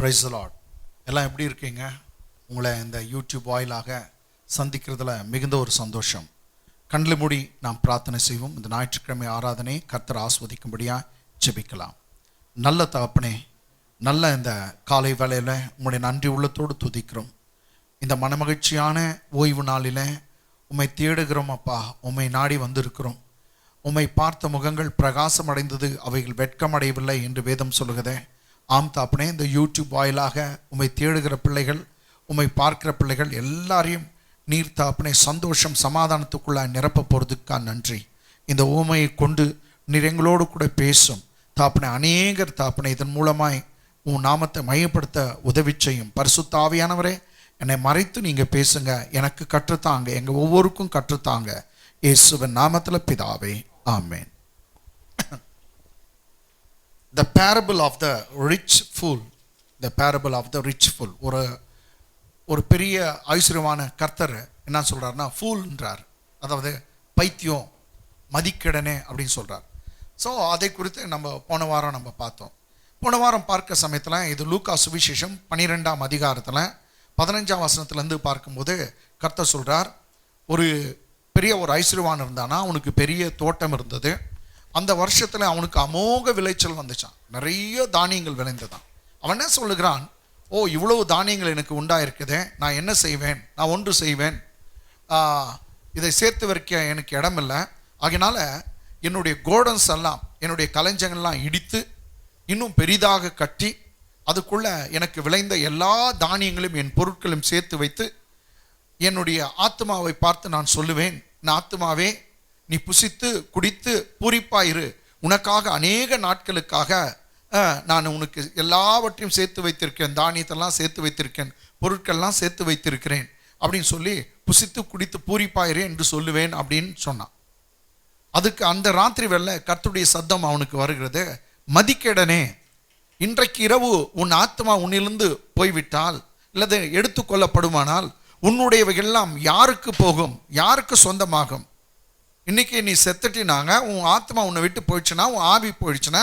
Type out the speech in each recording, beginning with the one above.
Praise the Lord. எல்லாம் எப்படி இருக்கீங்க? உங்களை இந்த யூடியூப் வாயிலாக சந்திக்கிறதுல மிகுந்த ஒரு சந்தோஷம். கண்ணில் மூடி நாம் பிரார்த்தனை செய்வோம். இந்த ஞாயிற்றுக்கிழமை ஆராதனை கர்த்தர் ஆஸ்வதிக்கும்படியாக ஜெபிக்கலாம். நல்ல தகப்பனே, நல்ல இந்த காலை வேளையில் உங்களுடைய நன்றி உள்ளத்தோடு துதிக்கிறோம். இந்த மனமகிழ்ச்சியான ஓய்வு நாளில் உம்மை தேடுகிறோம் அப்பா. உம்மை நாடி வந்திருக்கிறோம். உம்மை பார்த்த முகங்கள் பிரகாசம் அடைந்தது, அவைகள் வெட்கமடையவில்லை என்று வேதம் சொல்லுகிறதே. ஆம் தாப்பனே, இந்த யூடியூப் வாயிலாக உம்மை தேடுகிற பிள்ளைகள், உம்மை பார்க்கிற பிள்ளைகள் எல்லாரையும் நீர் தாப்பனே சந்தோஷம் சமாதானத்துக்குள்ள நிரப்ப போகிறதுக்காக நன்றி. இந்த ஊமையை கொண்டு நீர் எங்களோடு கூட பேசும் தாப்பனே. அநேகர் தாப்பனே இதன் மூலமாய் உன் நாமத்தை மையப்படுத்த உதவி செய்யும். பரிசுத்த ஆவியானவரே, என்னை மறைத்து நீங்கள் பேசுங்க, எனக்கு கற்றுத்தாங்க, எங்கள் ஒவ்வொருக்கும் கற்றுத்தாங்க. இயேசுவின் நாமத்தில் பிதாவே, ஆமென். The parable of the rich fool. The parable of the rich fool. ஒரு பெரிய ஐஸ்வர்யமான கர்த்தர் என்ன சொல்கிறாருன்னா ஃபூல்ன்றார், அதாவது பைத்தியம், மதிக்கெடனே அப்படின்னு சொல்கிறார். ஸோ அதை குறித்து நம்ம போன வாரம் பார்த்தோம். போன வாரம் பார்க்க சமயத்தில் இது லூக்கா சுவிசேஷம் 12ஆம் அதிகாரத்தில் 15ஆம் வசனத்துலேருந்து பார்க்கும்போது கர்த்தர் சொல்கிறார், ஒரு பெரிய ஒரு ஐஸ்வர்யவான் இருந்தானா, அவனுக்கு பெரிய தோட்டம் இருந்தது. அந்த வருஷத்தில் அவனுக்கு அமோக விளைச்சல் வந்துச்சான், நிறைய தானியங்கள் விளைந்ததான். அவன் என்ன சொல்லுகிறான், ஓ இவ்வளவு தானியங்கள் எனக்கு உண்டாயிருக்குதே, நான் என்ன செய்வேன்? நான் ஒன்று செய்வேன், இதை சேர்த்து வைக்க எனக்கு இடம் இல்லை. ஆகையினால என்னுடைய கோடன்ஸ் எல்லாம், என்னுடைய களஞ்சங்கள்லாம் இடித்து இன்னும் பெரிதாக கட்டி அதுக்குள்ளே எனக்கு விளைந்த எல்லா தானியங்களையும் என் பொருட்களையும் சேர்த்து வைத்து என்னுடைய ஆத்மாவை பார்த்து நான் சொல்லுவேன், நான் ஆத்மாவே நீ புசித்து குடித்து பூரிப்பாயிரு, உனக்காக அநேக நாட்களுக்காக நான் உனக்கு எல்லாவற்றையும் சேர்த்து வைத்திருக்கேன், தானியத்தெல்லாம் சேர்த்து வைத்திருக்கேன், பொருட்கள்லாம் சேர்த்து வைத்திருக்கிறேன் அப்படின்னு சொல்லி புசித்து குடித்து பூரிப்பாயிரு என்று சொல்லுவேன் அப்படின்னு சொன்னான். அதுக்கு அந்த ராத்திரி வேளை கர்த்தருடைய சத்தம் அவனுக்கு வருகிறது, மதிக்கேடனே, இன்றைக்கு இரவு உன் ஆத்மா உன்னிலிருந்து போய்விட்டால் அல்லது எடுத்துக்கொள்ளப்படுமானால் உன்னுடையவைகள்லாம் யாருக்கு போகும், யாருக்கு சொந்தமாகும்? இன்னைக்கு நீ செத்துட்டினாங்க, உன் ஆத்மா உன்னை விட்டு போயிடுச்சுன்னா, உன் ஆவி போயிடுச்சுன்னா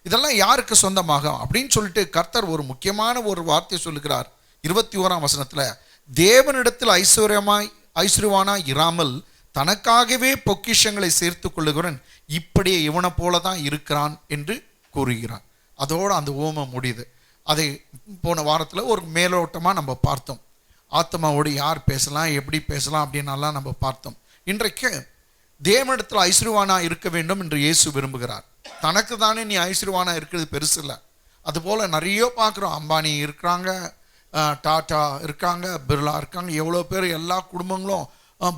இதெல்லாம் யாருக்கு சொந்தமாகும் அப்படின்னு சொல்லிட்டு கர்த்தர் ஒரு முக்கியமான ஒரு வார்த்தை சொல்லுகிறார். 21ஆம் வசனத்தில், தேவனிடத்தில் ஐஸ்வர்யவானாய் இராமல் தனக்காகவே பொக்கிஷங்களை சேர்த்து கொள்ளுகிறவன் இப்படியே இவனை போல தான் இருக்கிறான் என்று கூறுகிறான். அதோடு அந்த ஓமம் முடியுது. அதை போன வாரத்தில் ஒரு மேலோட்டமாக நம்ம பார்த்தோம். ஆத்மாவோடு யார் பேசலாம், எப்படி பேசலாம் அப்படின்னலாம் நம்ம பார்த்தோம். இன்றைக்கு தேவனிடத்தில் ஐஸ்வர்யவானா இருக்க வேண்டும் என்று இயேசு விரும்புகிறார். தனக்கு தானே நீ ஐஸ்வர்யவானா இருக்கிறது பெருசு இல்லை. அதுபோல் நிறைய பார்க்குறோம். அம்பானி இருக்கிறாங்க, டாட்டா இருக்காங்க, பிர்லா இருக்காங்க, எவ்வளோ பேர், எல்லா குடும்பங்களும்,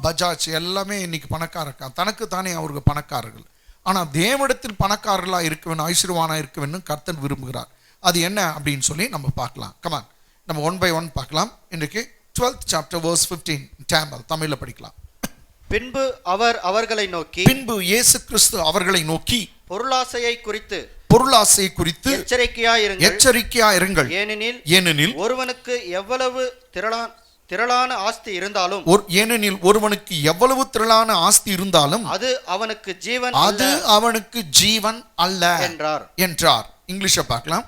பஜாஜ் எல்லாமே இன்னைக்கு பணக்காரர் இருக்காங்க. தனக்கு தானே அவர்கள் பணக்காரர்கள். ஆனால் தேவனிடத்தில் பணக்காரர்களாக இருக்க வேண்டும், ஐஸ்வர்யவானா இருக்க வேண்டும் கர்த்தர் விரும்புகிறார். அது என்ன அப்படின்னு சொல்லி நம்ம பார்க்கலாம். கமான், நம்ம 1 by 1 பார்க்கலாம். இன்றைக்கு 12th chapter verse 15 தமிழில் படிக்கலாம். பின்பு அவர் அவர்களை நோக்கி, பின்பு இயேசு கிறிஸ்து அவர்களை நோக்கி, பொருளாசையை குறித்து எச்சரிக்கையாயிருங்கள். ஏனெனில் ஒருவனுக்கு எவ்வளவு திரளான ஆஸ்தி இருந்தாலும், ஏனெனில் ஒருவனுக்கு எவ்வளவு திரளான ஆஸ்தி இருந்தாலும் அது அவனுக்கு ஜீவன் அல்ல என்றார். இங்கிலீஷை பார்க்கலாம்.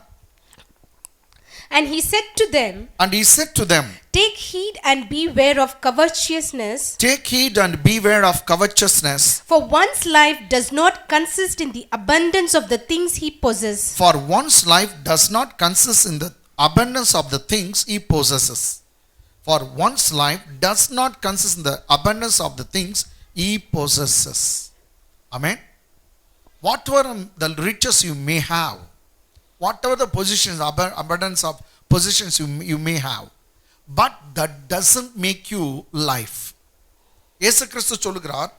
And he said to them, Take heed and beware of covetousness. For one's life does not consist in the abundance of the things he possesses. Amen. Whatever the riches you may have, whatever the positions, abundance of positions you may have, but that doesn't make you life. இயேசு கிறிஸ்து சொல்லுகிறார்,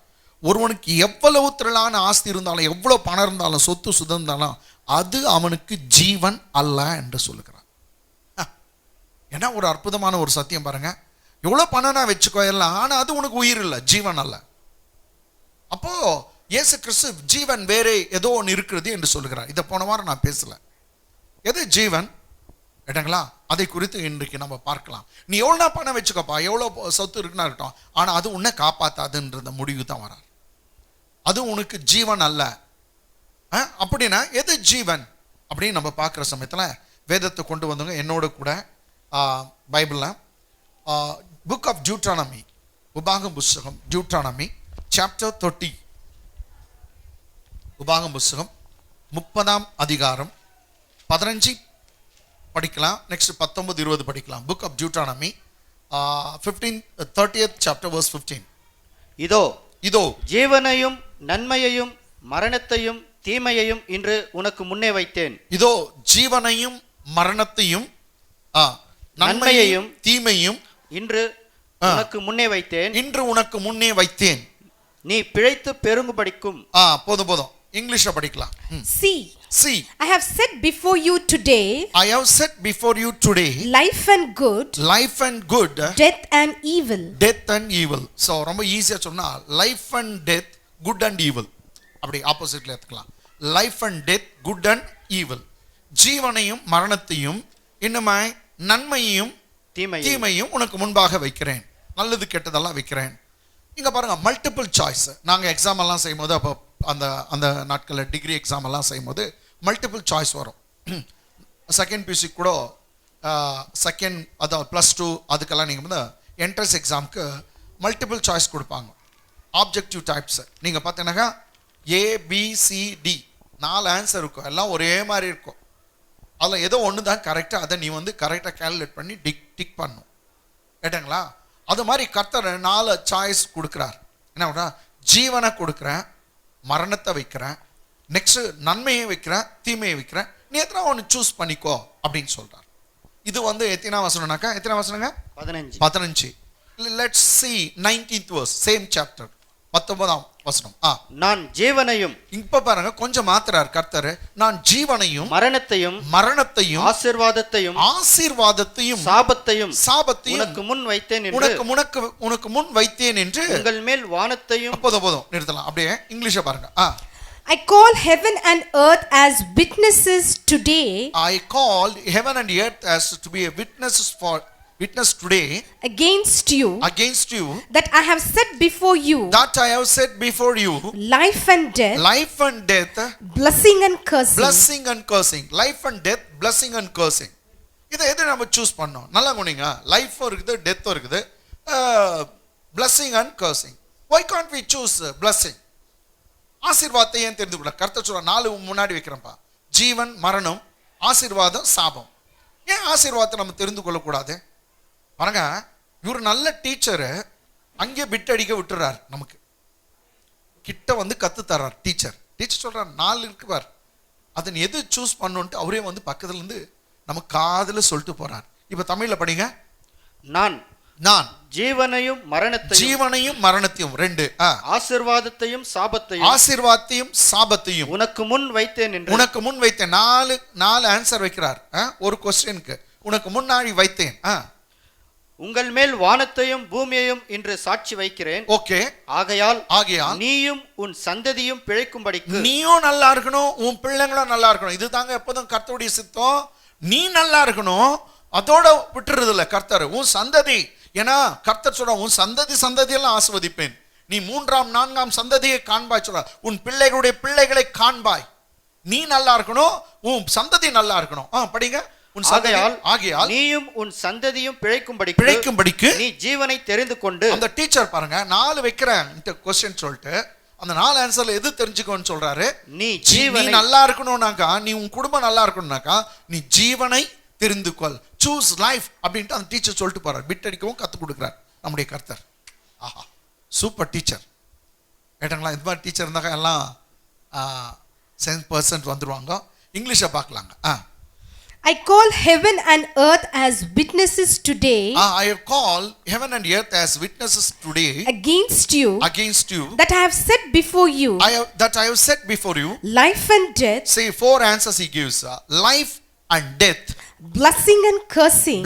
ஒருவனுக்கு எவ்வளவு திரளான ஆஸ்தி இருந்தாலும், எவ்வளவு பணம் இருந்தாலும், சொத்து சுதம் இருந்தாலும் அது அவனுக்கு ஜீவன் அல்ல என்று சொல்லுகிறார். ஏன்னா ஒரு அற்புதமான ஒரு சத்தியம் பாருங்க. எவ்வளோ பணம்னா வச்சுக்கோ எல்லாம், ஆனால் அது உனக்கு உயிர் இல்லை, ஜீவன் அல்ல. அப்போ இயேசு கிறிஸ்து ஜீவன் வேறே ஏதோ ஒன்று இருக்கிறது என்று சொல்லுகிறார். இதை போன வாரம் நான் பேசல. எது ஜீவன் கேட்டாங்களா, அதை குறித்து இன்றைக்கு நம்ம பார்க்கலாம். நீ எவ்வளோ பணம் வச்சுக்கப்பா, எவ்வளோ சொத்து இருக்குன்னா இருக்கட்டும், ஆனால் அது உன்னை காப்பாற்றாதுன்ற முடிவு தான் வராது. அது உனக்கு ஜீவன் அல்ல. அப்படின்னா எது ஜீவன் அப்படின்னு நம்ம பார்க்குற சமயத்தில் வேதத்தை கொண்டு வந்தவங்க என்னோட கூட பைபிளில் புக் ஆஃப் டியூட்ரானமி, உபாகம் புஸ்தகம், டியூட்ரானமி சாப்டர் 30, உபாகம் புஸ்தகம் 30ஆம் அதிகாரம் 15 படிக்கலாம். நெக்ஸ்ட் 19, 20 படிக்கலாம். Book of Deuteronomy 30th chapter verse 15. இதோ ஜீவனையும் நன்மையையும் மரணத்தையும் தீமையையும் இன்று உனக்கு முன்னே வைத்தேன். இதோ ஜீவனையும் மரணத்தையும் நன்மையையும் தீமையும் இன்று உனக்கு முன்னே வைத்தேன். இன்று உனக்கு முன்னே வைத்தேன். நீ பிழைத்து பெருங்கும்படிக்கும். போதும் இங்கிலீஷ்ல படிக்கலாம். See, I have set before you today, I have set before you today life and good, death and evil. So ரொம்ப ஈஸியா சொன்னா life and death, good and evil. அப்படி ஆப்போசிட்ல எடுத்துக்கலாம். life and death, good and evil. ஜீவனையும் மரணத்தையும் இன்னுமாய் நன்மையையும் தீமையும் உனக்கு முன்பாக வைக்கிறேன். நல்லது கெட்டதெல்லாம் வைக்கிறேன். இங்க பாருங்க, மல்டிபிள் சாய்ஸ். நாங்க எக்ஸாம் எல்லாம் செய்யும்போது, அப்போ அந்த நாட்களில் டிகிரி எக்ஸாம் எல்லாம் செய்யும்போது மல்டிபிள் சாய்ஸ் வரும். செகண்ட் பியூசி கூட செகண்ட், அதாவது +2 அதுக்கெல்லாம் நீங்கள் வந்து என்ட்ரன்ஸ் எக்ஸாமுக்கு மல்டிபிள் சாய்ஸ் கொடுப்பாங்க. ஆப்ஜெக்டிவ் டைப்ஸ் நீங்கள் பார்த்தீங்கன்னாக்கா ABCD 4 ஆன்சர் இருக்கும். எல்லாம் ஒரே மாதிரி இருக்கும். அதில் ஏதோ ஒன்று தான் கரெக்டாக, அதை நீ வந்து கரெக்டாக கேல்குலேட் பண்ணி டிக் பண்ணும். கேட்டுங்களா? அது மாதிரி கர்த்தர் 4 சாய்ஸ் கொடுக்குறார். என்ன பண்ணுறா? ஜீவனை கொடுக்குறேன், மரணத்தை வைக்கிறேன், நெக்ஸ்ட் நன்மையை வைக்கிறேன், தீமையை வைக்கிறேன், நீ எத்தனை ஒன்று சூஸ் பண்ணிக்கோ அப்படின்னு சொல்றார். இது வந்து எத்தனை வசனம்னாக்கா, எத்தனை வசனங்க? 15. Let's see 19th verse, same chapter, 19ஆம் வசனம். நான் ஜீவனையும், இப்ப பாருங்க கொஞ்சம் மாத்துறார் கர்த்தர். நான் ஜீவனையும் மரணத்தையும் ஆசீர்வாதத்தையும் சாபத்தையும் உனக்கு முன் வைத்தேன் என்று உங்கள் மேல் வானத்தையும். போதும் நிறுத்தலாம். அப்படியே இங்கிலீஷை பாருங்க. I call heaven and earth as witnesses today. I call heaven and earth as to be a witness today against you that I have set before you life and death, blessing and cursing. Life and death, blessing and cursing. இதை எது நம்ம choose பண்ணோம்? நல்லா குனிங்க. லைஃபும் இருக்குது, டெத்தும் இருக்குது, blessing and cursing. Why can't we choose blessing? ஆசீர்வாதத்தை ஏன் தெரிந்து கொள்ள? கர்த்தர் சொல்ற 4 முன்னாடி வைக்கிறேன்ப்பா. ஜீவன், மரணம், ஆசீர்வாதம், சாபம். ஏன் ஆசீர்வாதத்தை நம்ம தெரிந்து கொள்ளக்கூடாது? பாருங்க, இவர் நல்ல டீச்சரு, அங்கே பிட் அடிக்க விட்டுறார். நமக்கு கிட்ட வந்து கத்து தர்றார். டீச்சர் சொல்றார் 4 இருக்குவார், அதை எது சூஸ் பண்ணுன்ட்டு அவரே வந்து பக்கத்துல இருந்து நம்ம காதுல சொல்லிட்டு போறார். இப்ப தமிழ்ல படிங்க. நான் ஜீவனையும் மரணத்தையும் 2 ஆசீர்வாதத்தையும் சாபத்தையும் உனக்கு முன் வைத்தேன். 4 ஆன்சர் வைக்கிறார். ஒரு क्वेश्चनக்கு உனக்கு முன்னாடி வைத்தேன். உங்கள் மேல் வானத்தையும் பூமியையும் இன்று சாட்சி வைக்கிறேன். ஓகே. ஆகையால் நீயும் உன் சந்ததியும் பிழைக்கும்படிக்கு. நீயும் நல்லா இருக்கணும், உன் பிள்ளைங்களும் நல்லா இருக்கணும். இதுதாங்க எப்போதும் கர்த்தருடைய சித்தம். நீ நல்லா இருக்கணும், அதோட விட்டுறது இல்ல கர்த்தர். உன் சந்ததி, ஏன்னா கர்த்தர் சொல்ற உன் சந்ததியெல்லாம் ஆசீர்வதிப்பேன். நீ 3ஆம் 4ஆம் சந்ததியை காண்பாய் சொல்ற. உன் பிள்ளைகளுடைய பிள்ளைகளை காண்பாய். நீ நல்லா இருக்கணும், உன் சந்ததி நல்லா இருக்கணும். படிங்க. ஆகையால் நீயும் உன் சந்ததியும் பிழைக்கும்படிக்கு நீ ஜீவனை தெரிந்து கொண்டு. அந்த டீச்சர் பாருங்க 4 வைக்கிறேன் क्वेश्चन சொல்லிட்டு அந்த 4 ஆன்சர்ல எது தெரிஞ்சுக்கோன்னு சொல்றாரு? நீ நல்லா இருக்கணும்னாக்கா, நீ உன் குடும்பம் நல்லா இருக்கணும்னாக்கா நீ ஜீவனை தெரிந்து கொள், சூஸ் லைஃப் அப்படின்ட்டு அந்த டீச்சர் சொல்லிட்டு போறார். பிட் அடிக்கவும் கத்து கொடுக்குறார் நம்முடைய கர்த்தர். ஆஹா, சூப்பர் டீச்சர். கேட்டாங்களா? இந்த மாதிரி டீச்சர் இருந்தாக்கா எல்லாம் 10% வந்துருவாங்க. இங்கிலீஷை பார்க்கலாங்க. I call heaven and earth as witnesses today. I call heaven and earth as witnesses today against you that I have set before you life and death. Say 4 answers he gives. Life and death, blessing and cursing.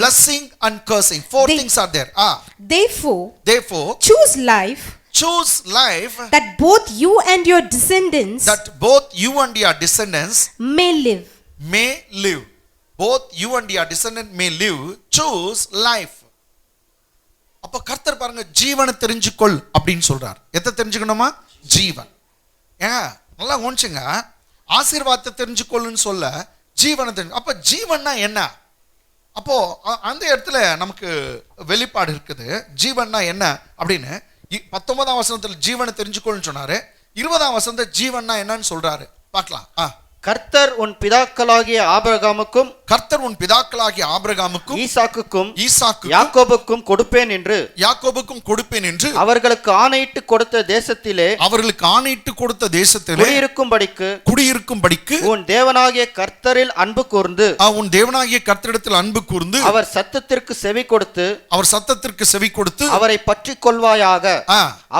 4 things are there. Therefore choose life that both you and your descendants may live. Both you and your descendant may live. Choose life. அப்ப கர்த்தர் பாருங்க, ஜீவனை தெரிஞ்சுக்கொள் அப்படின்னு சொல்றார். எதை தெரிஞ்சுக்கணுமா? ஜீவன். ஏங்க நல்லா கவனிச்சுங்க. ஆசீர்வாதத்தை தெரிஞ்சுக்கொள்ளுன்னு சொல்ல, ஜீவனை தெரிஞ்சு. அப்ப ஜீவன்னா என்ன? அப்போ அந்த இடத்துல நமக்கு வெளிப்பாடு இருக்குது. ஜீவன்னா என்ன அப்படின்னு 19ஆம் வசனத்தில் ஜீவனை தெரிஞ்சுக்கொள்ளுன்னு சொன்னாரு. 20ஆம் வசனத்துல ஜீவன்னா என்னன்னு சொல்றாரு, பார்க்கலாம். கர்த்தர் உன் பிதாக்களாகிய ஆபிரகாமுக்கும் ஈசாக்குக்கும் யாக்கோபுக்கும் கொடுப்பேன் என்று அவர்களுக்கு ஆணையிட்டு கொடுத்த தேசத்திலே குடியிருக்கும்படிக்கு உன் தேவனாகிய கர்த்தரில் அன்பு கூர்ந்து அவர் சத்தத்திற்கு செவி கொடுத்து அவரை பற்றி கொள்வாயாக.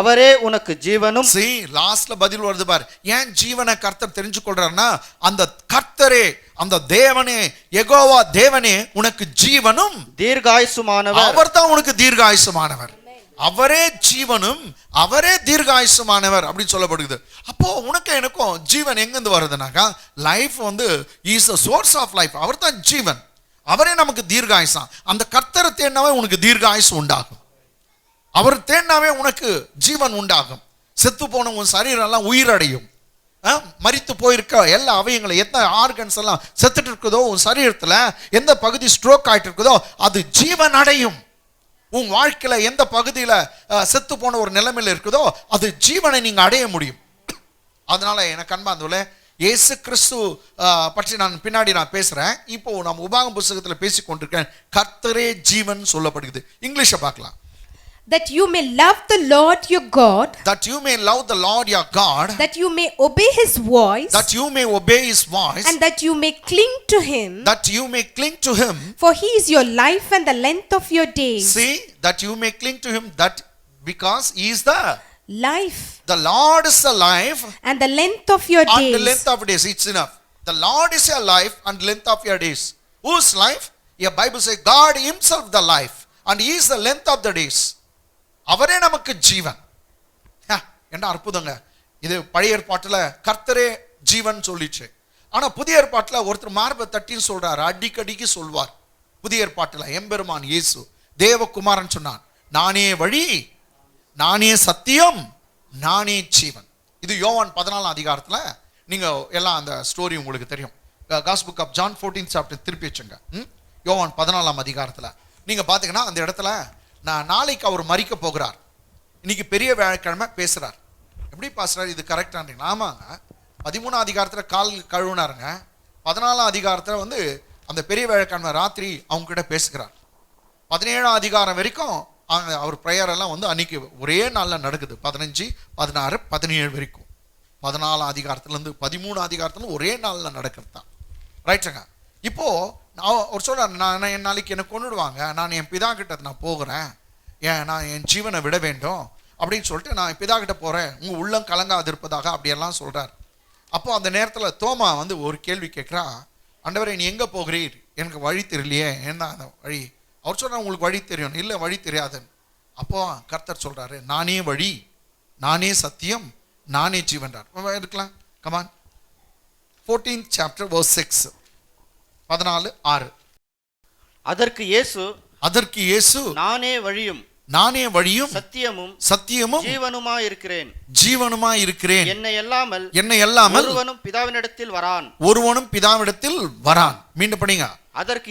அவரே உனக்கு ஜீவனும். லாஸ்ட்ல பதில் வருது பாரு. ஏன் ஜீவனை கர்த்தர் தெரிஞ்சு கொள்றாருன்னா, அந்த கர்த்தரே, அந்த தேவனே, யெகோவா தேவனே உனக்கு ஜீவனும் தீர்காயுசுமானவர். அவர்தான் உனக்கு தீர்காயுசுமானவர். அவரே ஜீவனும் அவரே தீர்காயுசுமானவர் அப்படின்னு சொல்லப்படுது. அப்போ உனக்கு எனக்கும் ஜீவன் எங்கிருந்து வருதுனாக்கா, லைஃப் வந்து is a source of life. அவர்தான் ஜீவன், அவரே நமக்கு தீர்காயுசான். அந்த கர்த்தரை தேடினாவே உனக்கு தீர்காயுசு உண்டாகும். அவர் தேடினாவே உனக்கு ஜீவன் உண்டாகும். செத்து போன உன் சரீரம் எல்லாம் உயிரடையும். மரித்து போயிருக்க எல்லா அவயங்களும், எத்தனை ஆர்கன்ஸ் எல்லாம் செத்துட்டு இருக்குதோ உன் சரீரத்தில், எந்த பகுதி ஸ்ட்ரோக் ஆகிட்டு இருக்குதோ அது ஜீவன் அடையும். உன் வாழ்க்கையில எந்த பகுதியில் செத்து போன ஒரு நிலைமையில் இருக்குதோ அது ஜீவனை நீங்க அடைய முடியும். அதனால எனக்கு அன்பார்ந்தவர்களே, இயேசு கிறிஸ்து பற்றி நான் பின்னாடி பேசுறேன். இப்போ நம்ம உபாகம புத்தகத்தில் பேசிக் கொண்டிருக்கேன். கர்த்தரே ஜீவன் சொல்லப்படுகிறது. இங்கிலீஷை பார்க்கலாம். That you may love the Lord your God. That you may love the Lord your God. That you may obey His voice. That you may obey His voice. And that you may cling to Him. That you may cling to Him. For He is your life and the length of your days. See, that you may cling to Him, that because He is the life. The Lord is the life. And the length of your days. And the length of days. It's enough. The Lord is your life and length of your days. Whose life? Your Bible says God Himself the life and He is the length of the days. அவரே நமக்கு ஜீவன். என்ன அற்புதங்க இது. பழைய ஏற்பாட்டில் கர்த்தரே ஜீவன் சொல்லிச்சு. ஆனா புதிய ஏற்பாட்டில் ஒருத்தர் மார்பை தட்டின்னு சொல்றாரு, அடிக்கடிக்கு சொல்வார். புதிய ஏற்பாட்டில் எம்பெருமான் இயேசு தேவகுமாரன் சொன்னான், நானே வழி, நானே சத்தியம், நானே ஜீவன். இது யோவான் 14ஆம் அதிகாரத்தில் நீங்க எல்லாம் அந்த ஸ்டோரி உங்களுக்கு தெரியும். Gospel book of John 14th chapter திருப்பி வச்சுங்க. யோவான் 14ஆம் அதிகாரத்தில் நீங்க பாத்தீங்கன்னா அந்த இடத்துல நாளைக்கு அவர் மரிக்க போகிறார். இன்னைக்கு பெரிய வியாழக்கிழமை பேசுறார். எப்படி பேசுறாரு, இது கரெக்டான்றீங்களா? ஆமாங்க. 13ஆம் அதிகாரத்தில் கால் கழுவுனாருங்க. 14ஆம் அதிகாரத்தில் வந்து அந்த பெரிய வியாழக்கிழமை ராத்திரி அவங்க கிட்ட பேசுகிறார். 17ஆம் அதிகாரம் வரைக்கும் அவர் ப்ரேயர் எல்லாம் வந்து அன்னைக்கு ஒரே நாளில் நடக்குது. 15, 16, 17 வரைக்கும். 14ஆம் அதிகாரத்துலேருந்து 13ஆம் அதிகாரத்துல ஒரே நாளில் நடக்கிறது தான். ரைட்டுங்க. இப்போ ஒரு சொல்றாரு, நான் என் நாளைக்கு என்னை கொண்டுடுவாங்க, நான் என் பிதா கிட்ட நான் போகிறேன், நான் என் ஜீவனை விட வேண்டும் அப்படின்னு சொல்லிட்டு நான் பிதா கிட்ட போறேன், உங்க உள்ளம் கலங்காது இருப்பதாக அப்படியெல்லாம் சொல்றார். அப்போ அந்த நேரத்தில் தோமா வந்து ஒரு கேள்வி கேட்குறா, ஆண்டவரே நீ எங்கே போகிறீர், எனக்கு வழி தெரியலையே, என்ன அந்த வழி? அவர் சொல்றாரு, உங்களுக்கு வழி தெரியும். இல்லை வழி தெரியாதுன்னு. அப்போ கர்த்தர் சொல்றாரு, நானே வழி, நானே சத்தியம், நானே ஜீவன்றார். இருக்கலாம். கமான். 14th chapter verse 6. 14:6. அதற்கு இயேசு நானே வழியும் சத்தியமும் ஜீவனுமாய் இருக்கிறேன். என்னை அல்லாமல் ஒருவனும் பிதாவினிடத்தில் வரான். மீண்டும் படிங்க. அதற்கு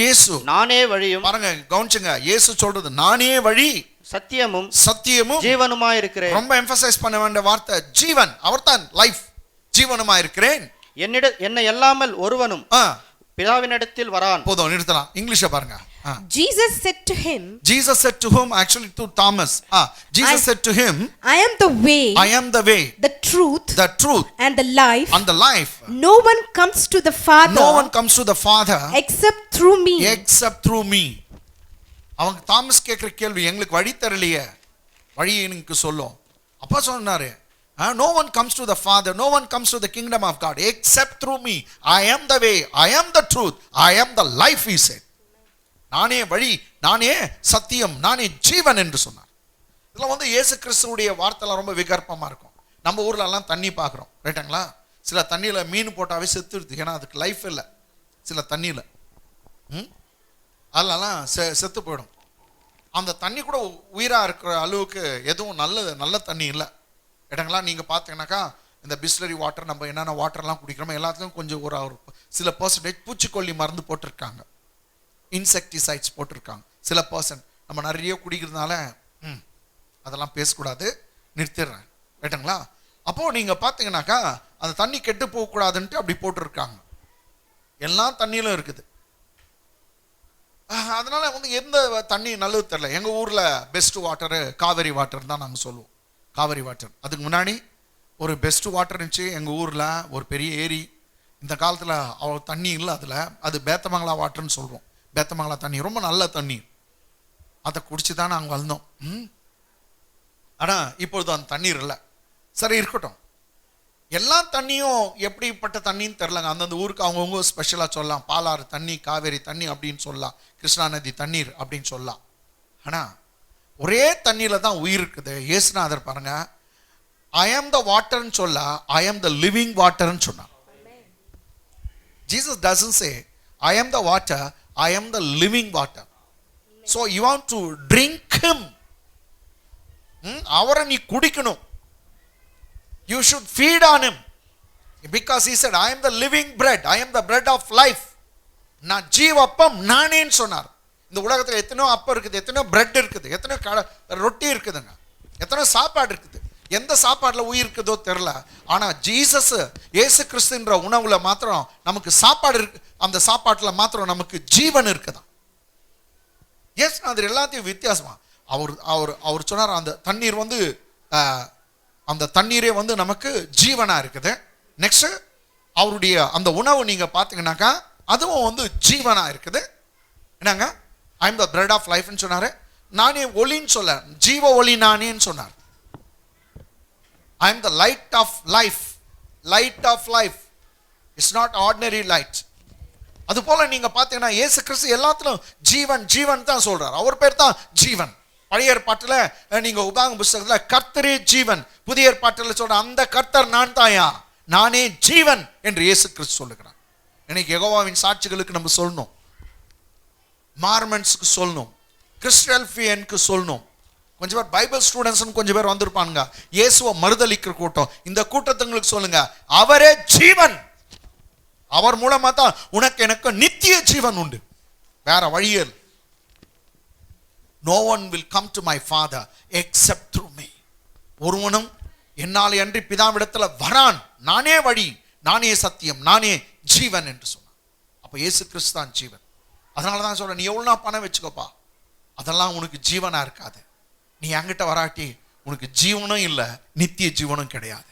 இயேசு நானே வழியும். பாருங்க, கவனிச்சுங்க. இயேசு சொல்றது நானே வழி, சத்தியமும் ஜீவனுமாய் இருக்கிறேன். ரொம்ப எம்பசைஸ் பண்ண வேண்டிய வார்த்தை ஜீவன். அவர்தான் லைஃப். ஜீவனுமாய் இருக்கிறேன். என்னை அல்லாமல் ஒருவனும் பிதாவினிடத்தில் வரான். போதும், நிறுத்தலாம். இங்கிலீஷை பாருங்க. Jesus said to him, actually to Thomas. Jesus said to him, I am the way, the truth and the life. No one comes to the Father except through me. அவங்க தாமஸ் கேட்கிற கேள்வி, எங்களுக்கு வழி தெரியலையே, வழி எனக்கு சொல்லும். அப்பா சொன்னாரு, no one comes to the Father, no one comes to the kingdom of God except through me. I am the way, I am the truth, I am the life, he said. நானே வழி, நானே சத்தியம், நானே ஜீவன் என்று சொன்னார். இதெல்லாம் வந்து இயேசு கிறிஸ்துவுடைய வார்த்தைலாம் ரொம்ப விகற்பமா இருக்கும். நம்ம ஊர்ல எல்லாம் தண்ணி பார்க்குறோம், ரைட்டுங்களா? சில தண்ணியில் மீன் போட்டாவே செத்துடுது, ஏன்னா அதுக்கு லைஃப் இல்லை. சில தண்ணியில் அதெல்லாம் செத்து போயிடும். அந்த தண்ணி கூட உயிராக இருக்கிற அளவுக்கு எதுவும் நல்ல தண்ணி இல்லை. இடங்களா நீங்கள் பார்த்தீங்கன்னாக்கா இந்த பிஸ்லரி வாட்டர் நம்ம என்னென்ன வாட்டர்லாம் குடிக்கிறோமோ எல்லாத்துக்கும் கொஞ்சம் ஒரு சில பர்சன்டேஜ் பூச்சிக்கொல்லி மருந்து போட்டிருக்காங்க, இன்செக்டிசைட்ஸ் போட்டிருக்காங்க. சில பர்சன்ட் நம்ம நிறைய குடிக்கிறதுனால அதெல்லாம் பேசக்கூடாது, நிறுத்திடுறேன், ரைட்டுங்களா? அப்போது நீங்கள் பார்த்தீங்கன்னாக்கா அந்த தண்ணி கெட்டு போகக்கூடாதுன்ட்டு அப்படி போட்டிருக்காங்க. எல்லா தண்ணியிலும் இருக்குது. அதனால வந்து எந்த தண்ணி நல்லது தெரியல. எங்கள் ஊரில் பெஸ்ட் வாட்டரு காவேரி வாட்டர் தான் நாங்கள் சொல்லுவோம், காவேரி வாட்டர். அதுக்கு முன்னாடி ஒரு பெஸ்ட் வாட்டர் இருந்துச்சு எங்கள் ஊரில், ஒரு பெரிய ஏரி. இந்த காலத்தில் அவ்வளோ தண்ணி இல்லை அதில். அது பேத்தமங்கலா வாட்டர்னு சொல்லுவோம். பேத்தமங்கலா தண்ணி ரொம்ப நல்ல தண்ணி, அதை குடிச்சு தான் நாங்கள் வளர்ந்தோம். ஆனால் இப்பொழுது அந்த தண்ணீர் இல்லை. சரி இருக்கட்டும், எல்லா தண்ணியும் எப்படிப்பட்ட தண்ணின்னு தெரிலங்க. அந்தந்த ஊருக்கு அவங்கவுங்க ஸ்பெஷலாக சொல்லலாம். பாலாறு தண்ணி, காவேரி தண்ணி அப்படின்னு சொல்லலாம், கிருஷ்ணா நதி தண்ணீர் அப்படின்னு சொல்லலாம். ஆனால் ஒரே தண்ணியில் தான் உயிர் இருக்குது. இயேசுநாதர் பாருங்க, ஐ ஆம் த வாட்டர்ன்னு சொல்ல, ஐ ஆம் த லிவிங் வாட்டர்ன்னு சொன்னார். Jesus doesn't say I am the water, I am the living water. So you want to drink him. அவரை நீ குடிக்கணும். You should feed on him, because he said I am the living bread, I am the bread of life. நான் ஜீவப்பம் நானேன்னு சொன்னார். இந்த உலகத்தில் எத்தனையோ அப்பம் இருக்குது, எத்தனையோ பிரெட் இருக்குது, எத்தனையோ ரொட்டி இருக்குதுங்க, எத்தனையோ சாப்பாடு இருக்குது. எந்த சாப்பாட்டில் உயிர் இருக்குதோ தெரில. ஆனால் ஜீசஸ் இயேசு கிறிஸ்துன்ற உணவுல மாத்திரம் நமக்கு சாப்பாடு இருக்கு. அந்த சாப்பாட்டில் மாத்திரம் நமக்கு ஜீவன் இருக்குதான். எஸ், அது எல்லாத்தையும் வித்தியாசமா அவர் அவர் அவர் சொன்னார். அந்த தண்ணீர் வந்து அந்த தண்ணீரே வந்து நமக்கு ஜீவனா இருக்குது. நெக்ஸ்ட் அவருடைய அந்த உணவு நீங்க பார்த்தீங்கன்னாக்கா அதுவும் வந்து ஜீவனா இருக்குது. என்னங்க, I am the bread of லைஃப்னு சொன்னாரு. நானே ஒளின்னு சொல்ல, ஜீவ ஒளி நானேன்னு சொன்னார். I am the light of life. Light of life. It's not ordinary light. அது போல நீங்க பார்த்தீங்கன்னா இயேசு கிறிஸ்து எல்லாத்திலும் ஜீவன் ஜீவன் தான் சொல்றார். அவர் பேர் தான் ஜீவன். பழைய ஏற்பாட்டில் நீங்க உபாகம புத்தகத்தில் கர்த்தரே ஜீவன், புதிய ஏற்பாட்டில் சொல்ற அந்த கர்த்தர் நான் தாயா, நானே ஜீவன் என்று இயேசு கிறிஸ்து சொல்லுகிறார். இன்னைக்கு யெகோவாவின் சாட்சிகளுக்கு நம்ம சொல்லணும், மார்மன்ஸ்க்கு சொல்லணும், கிறிஸ்டல்பியனுக்கு சொல்லணும். கொஞ்சம் பேர் பைபிள் ஸ்டூடெண்ட்ஸ் கொஞ்சம் பேர் வந்திருப்பானுங்க. இயேசுவை மறுதலிக்கிற கூட்டம். இந்த கூட்டத்துங்களுக்கு சொல்லுங்க, அவரே ஜீவன், அவர் மூலமா தான் உனக்கு எனக்கு நித்திய ஜீவன் உண்டு, வேற வழியில். No one will come to my father except through me. ஒருவனும் என்னாலே அன்றி பிதாவிடத்தில் வரான். நானே வழி, நானே சத்தியம், நானே ஜீவன் என்று சொன்னான். அப்ப இயேசு கிறிஸ்து தான் ஜீவன். அதனால தான் சொல்றேன், நீ எவ்வளோ பணம் வச்சுக்கோப்பா, அதெல்லாம் உனக்கு ஜீவனா இருக்காது. நீ என்கிட்ட வராட்டி உனக்கு ஜீவனும் இல்லை, நித்திய ஜீவனும் கிடையாது.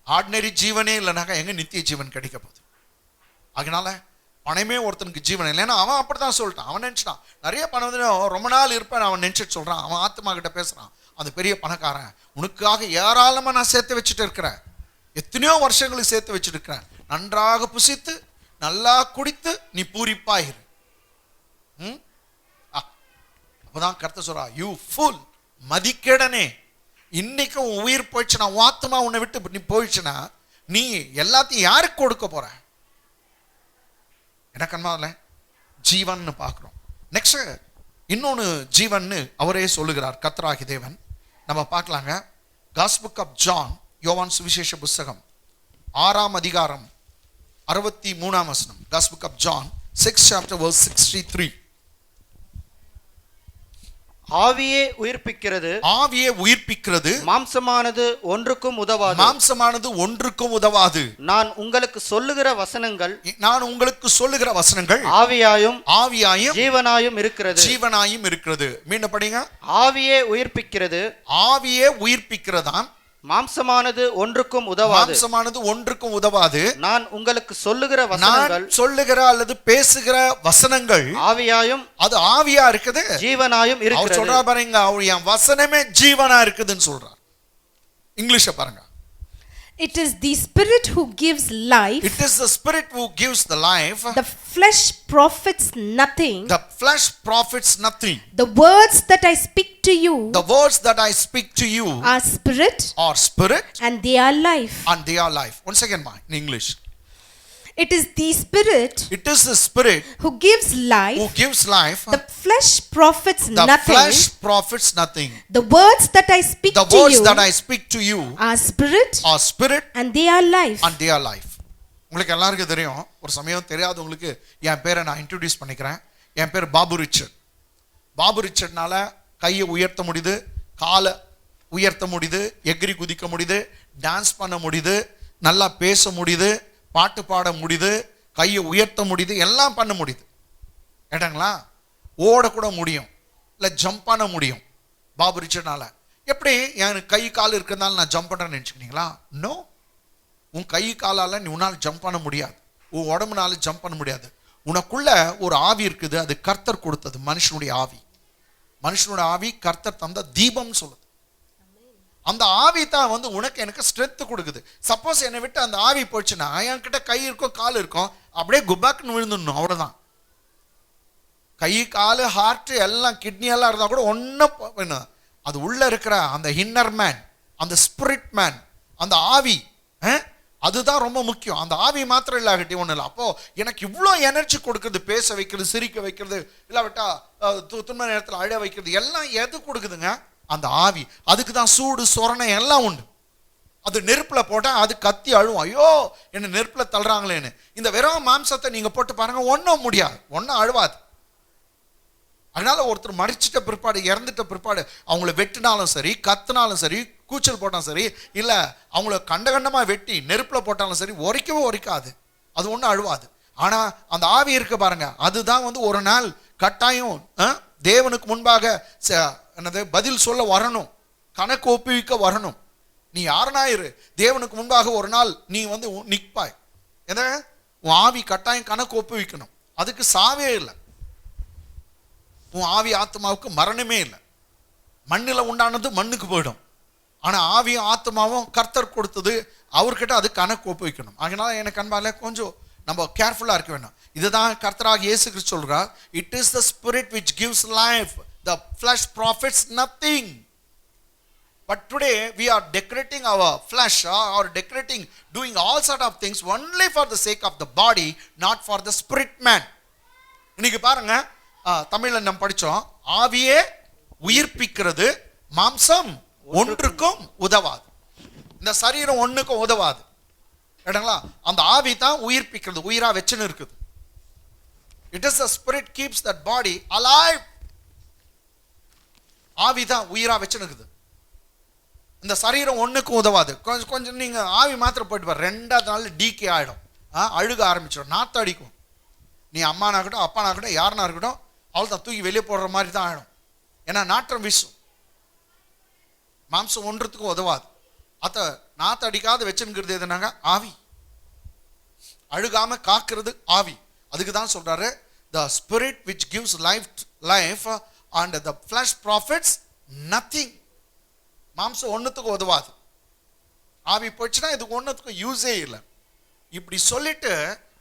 ஆர்டினரி ஜீவனே இல்லைனாக்கா எங்க நித்திய ஜீவன் கிடைக்க போகுது? அதனால பணமே ஒருத்தனுக்கு ஜீவன் இல்லைன்னா அவன் அப்படித்தான் சொல்லிட்டான். அவன் நினைச்சிட்டான் நிறைய பணம் வந்து ரொம்ப நாள் இருப்பேன் அவன் நினைச்சிட்டு சொல்றான். அவன் ஆத்மா கிட்ட பேசுறான், அந்த பெரிய பணக்காரன், உனக்காக ஏராளமா நான் சேர்த்து வச்சுட்டு இருக்கிறேன், எத்தனையோ வருஷங்களுக்கு சேர்த்து வச்சுட்டு இருக்கிறேன், நன்றாக புசித்து நல்லா குடித்து நீ பூரிப்பாயிரு. அப்பதான் கர்த்தர் சொல்றா, யூ ஃபுல், மதிக்கேடனே, இன்னைக்கு உன் உயிர் போயிடுச்சுன்னா, ஆத்மா உன்னை விட்டு நீ போயிடுச்சுன்னா நீ எல்லாத்தையும் யாருக்கு கொடுக்க போற? எனக்கன்மாவில் ஜீவன் பார்க்கிறோம். நெக்ஸ்ட் இன்னொன்று ஜீவன் அவரே சொல்லுகிறார், கர்த்தராகிய தேவன். நம்ம பார்க்கலாங்க, காஸ்பல் புக் ஆஃப் ஜான், யோவான் சுவிசேஷ புஸ்தகம் 6ஆம் அதிகாரம் 63ஆம் வசனம். Gospel book of John 6 chapter verse 63. ஆவியே உயிர்ப்பிக்கிறது, ஆவியே உயிர்ப்பிக்கிறது, மாம்சமானது ஒன்றுக்கும் உதவாது, மாம்சமானது ஒன்றுக்கும் உதவாது. நான் உங்களுக்கு சொல்லுகிற வசனங்கள், நான் உங்களுக்கு சொல்லுகிற வசனங்கள் ஆவியாயும் ஆவியாயும் ஜீவனாயும் இருக்கிறது, ஜீவனாயும் இருக்கிறது. மீண்டும் படிங்க. ஆவியே உயிர்ப்பிக்கிறது, ஆவியே உயிர்ப்பிக்கிறதாம், மாம்சமானது ஒன்றுக்கும் உதவாது, மாம்சமானது ஒன்றுக்கும் உதவாது. நான் உங்களுக்கு சொல்லுகிற வசனங்கள், சொல்லுகிற அல்லது பேசுகிற வசனங்கள் ஆவியாயும், அது ஆவியா இருக்குது, ஜீவனாயும் இருக்கிறது. அவர் சொல்றா பாருங்க, அவர் என் வசனமே ஜீவனா இருக்குதுன்னு சொல்றார். இங்கிலீஷ பாருங்க. It is the spirit who gives life. It is the spirit who gives the life. The flesh profits nothing. The flesh profits nothing. The words that I speak to you, the words that I speak to you are spirit, and they are life. And they are life. Once again, in English. It is the Spirit. It is the Spirit who gives life. Who gives life. The flesh profits the nothing. The flesh profits nothing. The words that I speak the to words you. that I speak to you. Are spirit. Are spirit. And they are life. And they are life. உங்களுக்கு எல்லாருக்கும் தெரியும், ஒரு சமயம் தெரியாதவங்களுக்கு என் பேரை நான் introduce பண்ணிக்கிறேன். என் பேர் பாபு ரிச்சர்ட். பாபு ரிச்சர்ட்னால கையை உயர்த்த முடியுது, காலை உயர்த்த முடியுது, எகிரி குதிக்க முடியுது, டான்ஸ் பண்ண முடியுது, நல்லா பேச முடியுது, பாட்டு பாட முடியுது, கையை உயர்த்த முடியுது, எல்லாம் பண்ண முடியுது. ஏட்டாங்களா? ஓடக்கூட முடியும், இல்லை ஜம்ப் பண்ண முடியும் பாபு ரிச்சர்ட்னால. எப்படி எனக்கு கை கால் இருக்கிறதுனால நான் ஜம்ப் பண்ணுறேன்னு நினச்சிக்கிட்டீங்களா? நோ. உன் கை காலால் நீ உன்னால் ஜம்ப் பண்ண முடியாது, உன் உடம்புனால ஜம்ப் பண்ண முடியாது. உனக்குள்ள ஒரு ஆவி இருக்குது, அது கர்த்தர் கொடுத்தது. மனுஷனுடைய ஆவி, மனுஷனுடைய ஆவி கர்த்தர் தந்த தீபம் சொல்லுது. அந்த ஆவி தான் வந்து உனக்கு எனக்கு ஸ்ட்ரென்த் கொடுக்குது. சப்போஸ் என்னை விட்டு அந்த ஆவி போச்சுன்னா என்கிட்ட கை இருக்கும் கால் இருக்கும், அப்படியே குபாக்குன்னு விழுந்துடணும், அவ்வளோதான். கை கால் ஹார்ட் எல்லாம் கிட்னி எல்லாம் இருந்தால் கூட ஒன்றும் அது உள்ள இருக்கிற அந்த இன்னர் மேன், அந்த ஸ்பிரிட் மேன், அந்த ஆவி, அதுதான் ரொம்ப முக்கியம். அந்த ஆவி மாத்திரம் இல்லாகட்டி ஒன்றும் இல்லை. அப்போ எனக்கு இவ்வளோ எனர்ஜி கொடுக்குறது, பேச வைக்கிறது, சிரிக்க வைக்கிறது, இல்லாவிட்டா துன்ப நேரத்தில் அழ வைக்கிறது, எல்லாம் எது கொடுக்குதுங்க? அந்த ஆவி. அதுக்கு தான் சூடு சொரணை எல்லாம் உண்டு. அது நெருப்பில் போட்டால் அது கத்தி அழுவும், ஐயோ என்ன நெருப்பில் தள்ளுறாங்களேன்னு. இந்த வெறும் மாம்சத்தை நீங்கள் போட்டு பாருங்க, ஒன்றும் முடியாது, ஒன்றும் அழுவாது. அதனால ஒருத்தர் மறிச்சிட்ட பிற்பாடு, இறந்துட்ட பிற்பாடு அவங்கள வெட்டினாலும் சரி, கத்துனாலும் சரி, கூச்சல் போட்டாலும் சரி, இல்லை அவங்கள கண்டகண்டமாக வெட்டி நெருப்பில் போட்டாலும் சரி, உரைக்கவே உரைக்காது, அது ஒன்றும் அழுவாது. ஆனால் அந்த ஆவி இருக்க பாருங்க, அதுதான் வந்து ஒரு நாள் கட்டாயம் தேவனுக்கு முன்பாக என்னது பதில் சொல்ல வரணும், கணக்கு ஒப்புவிக்க வரணும். நீ யாருனாயிரு, தேவனுக்கு முன்பாக ஒரு நாள் நீ வந்து நிற்பாய். எதை? உன் ஆவி கட்டாயம் கணக்கு ஒப்புவிக்கணும். அதுக்கு சாவே இல்லை. உன் ஆவி ஆத்மாவுக்கு மரணமே இல்லை. மண்ணில் உண்டானது மண்ணுக்கு போயிடும். ஆனால் ஆவியும் ஆத்மாவும் கர்த்தர் கொடுத்தது, அவர்கிட்ட அது கணக்கு ஒப்புவிக்கணும். அதனால எனக்கு அன்பால கொஞ்சம் நம்ம கேர்ஃபுல்லாக இருக்க வேண்டாம். இதுதான் கர்த்தராக இயேசு கிறிஸ்து சொல்றார், it is the spirit which gives life, the flesh profits nothing. But today we are decorating our flesh or decorating, doing all sort of things only for the sake of the body, not for the spirit man. இன்னைக்கு பாருங்க, தமிழில் நம்ம படித்தோம், ஆவியே உயிர்ப்பிக்கிறது, மாம்சம் ஒன்றுக்கும் உதவாது. இந்த சரீரம் ஒன்றுக்கும் உதவாது. கேட்டாங்களா? அந்த ஆவி தான் உயிர்ப்பிக்கிறது, உயிரா வச்சுன்னு இருக்குது. It is the spirit keeps that body alive. ஆவி தான் உயிரா வச்சுன்னு இருக்குது. இந்த சரீரம் ஒன்றுக்கும் உதவாது. கொஞ்சம் கொஞ்சம் நீங்கள் ஆவி மாத்திரம் போயிட்டு பாரு, 2வது நாள் டிகே ஆகிடும், அழுக ஆரம்பிச்சிடும், நாற்று அடிக்கும். நீ அம்மானா இருக்கட்டும், அப்பானா இருக்கட்டும், யாருனா இருக்கட்டும், அவள் தான் தூக்கி வெளியே போடுற மாதிரி தான் ஆகிடும். ஏன்னா நாற்றம் வீசும். மாம்சம் ஒன்றுத்துக்கும் உதவாது. அத்த நாற்று அடிக்காத வச்சுங்கிறது எதுனாங்க? ஆவி. அழுகாம காக்கிறது ஆவி. அதுக்கு தான் சொல்றாரு, the spirit which gives life and the flesh profits nothing. மாம்சம் ஒன்றுத்துக்கும் உதவாது. ஆவி போச்சுன்னா இதுக்கு ஒன்றுத்துக்கும் யூஸே இல்லை. இப்படி சொல்லிட்டு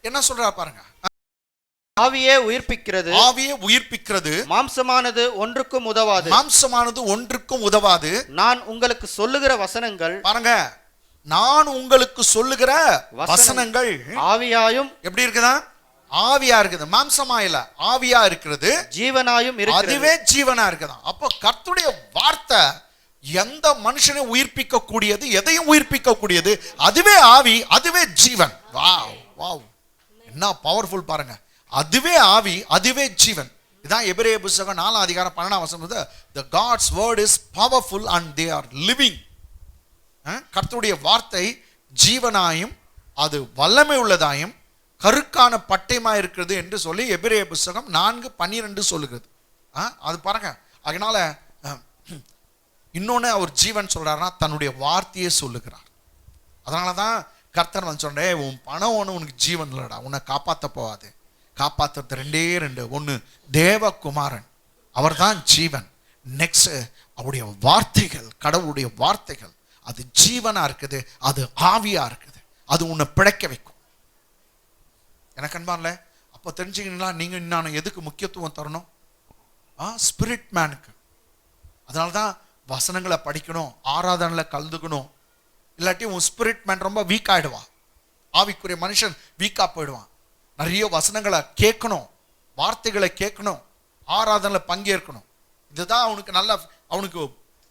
என்ன சொல்றா பாருங்க, ஆவியே உயிர்ப்பிக்கிறது, ஆவியே உயிர்ப்பிக்கிறது, மாம்சமானது ஒன்றுக்கும் உதவாது, மாம்சமானது ஒன்றுக்கும் உதவாது. நான் உங்களுக்கு சொல்லுகிற வசனங்கள் பாருங்க, நான் உங்களுக்கு சொல்லுகிற வசனங்கள் ஆவியாயும் எப்படி இருக்குதா? ஆவியா இருக்குது, மாம்சமா இல்ல, ஆவியா இருக்கிறது, ஜீவனாயும் இருக்கிறது. அதுவே ஜீவனா இருக்குதா. அப்போ கர்த்தருடைய வார்த்தை எந்த மனுஷனை உயிர்ப்பிக்க கூடியது, எதையும் உயிர்ப்பிக்க கூடியது. அதுவே ஆவி, அதுவே ஜீவன். வாவ் வாவ், என்ன பவர்ஃபுல் பாருங்க. அதுவே ஆவி, அதுவே ஜீவன். இதான் எபிரேய புத்தகம் 4ஆம் அதிகாரம் 12ஆம் வசனம், the God's word is powerful and they are living. கர்த்தருடைய வார்த்தை ஜீவனாயும் அது வல்லமை உள்ளதாயும் கருக்கான பட்டயமாக இருக்கிறது என்று சொல்லி எபிரேய புத்தகம் 4:12 சொல்லுகிறது. அது பாருங்க. அதனால இன்னொன்று அவர் ஜீவன் சொல்றாருன்னா தன்னுடைய வார்த்தையே சொல்லுகிறார். அதனால தான் கர்த்தர் வந்து சொன்னேன், உன் பணம் ஒன்று உனக்கு ஜீவன் இல்லைடா, உன்னை காப்பாற்ற போகாது. காப்பாற்றுறது 2 ஒன்று தேவகுமாரன், அவர் தான் ஜீவன். நெக்ஸ்ட் அவருடைய வார்த்தைகள், கடவுளுடைய வார்த்தைகள், அது ஜீவனா இருக்குது, அது ஆவியா இருக்குது, அது உன்னை பிழைக்க வைக்கும். எனக்கு அன்பான்ல, அப்போ தெரிஞ்சுக்கிங்களா நீங்க இன்னும் எதுக்கு முக்கியத்துவம் தரணும்? ஸ்பிரிட் மேனுக்கு. அதனால தான் வசனங்களை படிக்கணும், ஆராதனையில் கலந்துக்கணும். இல்லாட்டி உன் ஸ்பிரிட் மேன் ரொம்ப வீக் ஆகிடுவா. ஆவிக்குரிய மனுஷன் வீக்கா போயிடுவான். நிறைய வசனங்களை கேட்கணும், வார்த்தைகளை கேட்கணும், ஆராதனையில் பங்கேற்கணும். இதுதான் அவனுக்கு நல்ல, அவனுக்கு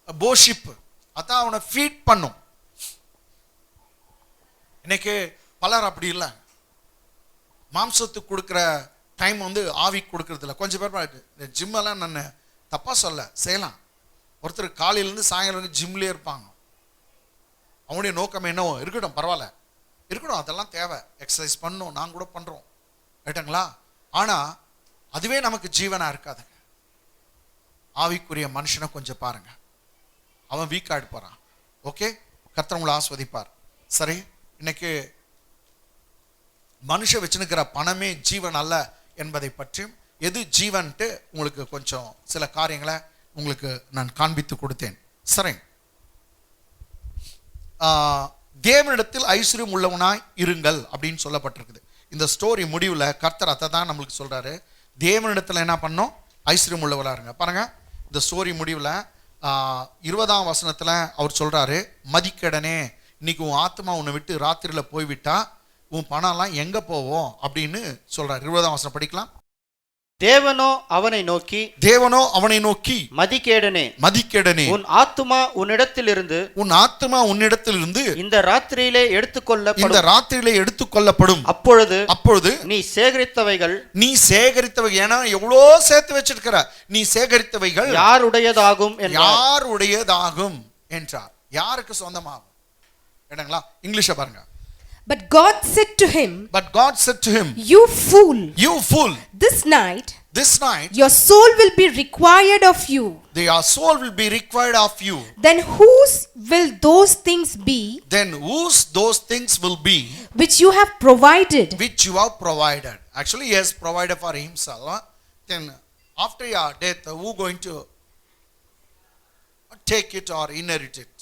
போஷிப், அதான் அவனை ஃபீட் பண்ணும். இன்னைக்கு பலர் அப்படி இல்லை, மாம்சத்துக்கு கொடுக்குற டைம் வந்து ஆவிக்கு கொடுக்கறது இல்லை. கொஞ்சம் பேர் ஜிம்மெல்லாம் நான் தப்பா சொல்ல செய்யலாம். ஒருத்தர் காலையிலேருந்து சாயங்காலம் வரைக்கும் ஜிம்லேயே இருப்பாங்க. அவனுடைய நோக்கம் என்னவோ இருக்கட்டும், பரவாயில்ல இருக்கட்டும், அதெல்லாம் தேவை, எக்ஸசைஸ் பண்ணணும், நாங்கள் கூட பண்ணுறோம், ரைட்டுங்களா? ஆனால் அதுவே நமக்கு ஜீவனாக இருக்காதுங்க. ஆவிக்குரிய மனுஷனை கொஞ்சம் பாருங்க, அவன் வீக்காக போகிறான். ஓகே, கர்த்தர் உங்களை ஆஸ்வதிப்பார். சரி, இன்னைக்கு மனுஷன் வச்சுனுக்கிற பணமே ஜீவன் அல்ல என்பதை பற்றியும், எது ஜீவன்ட்டு உங்களுக்கு கொஞ்சம் சில காரியங்களை உங்களுக்கு நான் காண்பித்து கொடுத்தேன். சரி, தேவனிடத்தில் ஐஸ்வர்யம் உள்ளவனாய் இருங்கள் அப்படின்னு சொல்லப்பட்டிருக்குது. இந்த ஸ்டோரி முடிவில் கர்த்தர் அதை தான் நம்மளுக்கு சொல்றாரு. தேவனிடத்தில் என்ன பண்ணோம்? ஐஸ்வர்யம் உள்ளவளா இருங்க. பாருங்க, இந்த ஸ்டோரி முடிவில் 20ஆம் வசனத்தில் அவர் சொல்றாரு, மதிக்கடனே, இன்னைக்கு உன் ஆத்மா உன்னை விட்டு ராத்திரியில் போய்விட்டா உன் பணம்லாம் எங்க போவோம் அப்படின்னு சொல்றாரு. 20ஆம் வசனம் படிக்கலாம். தேவனோ அவனை நோக்கி மதிகேடனே, உன் ஆத்துமா உன்னிடத்திலிருந்து இந்த ராத்திரியிலே எடுத்துக்கொள்ளப்படும். அப்பொழுது நீ சேகரித்தவைகள், ஏன்னா எவ்வளோ சேர்த்து வச்சிருக்கிற, நீ சேகரித்தவைகள் யாருடையதாகும் என்றார். யாருக்கு சொந்தமாகும்? என்னங்களா? இங்கிலீஷை பாருங்க. But God said to him, You fool, this night your soul will be required of you. Then whose will those things be which you have provided? Actually, he has provided for himself. Then after your death, who going to take it or inherit it?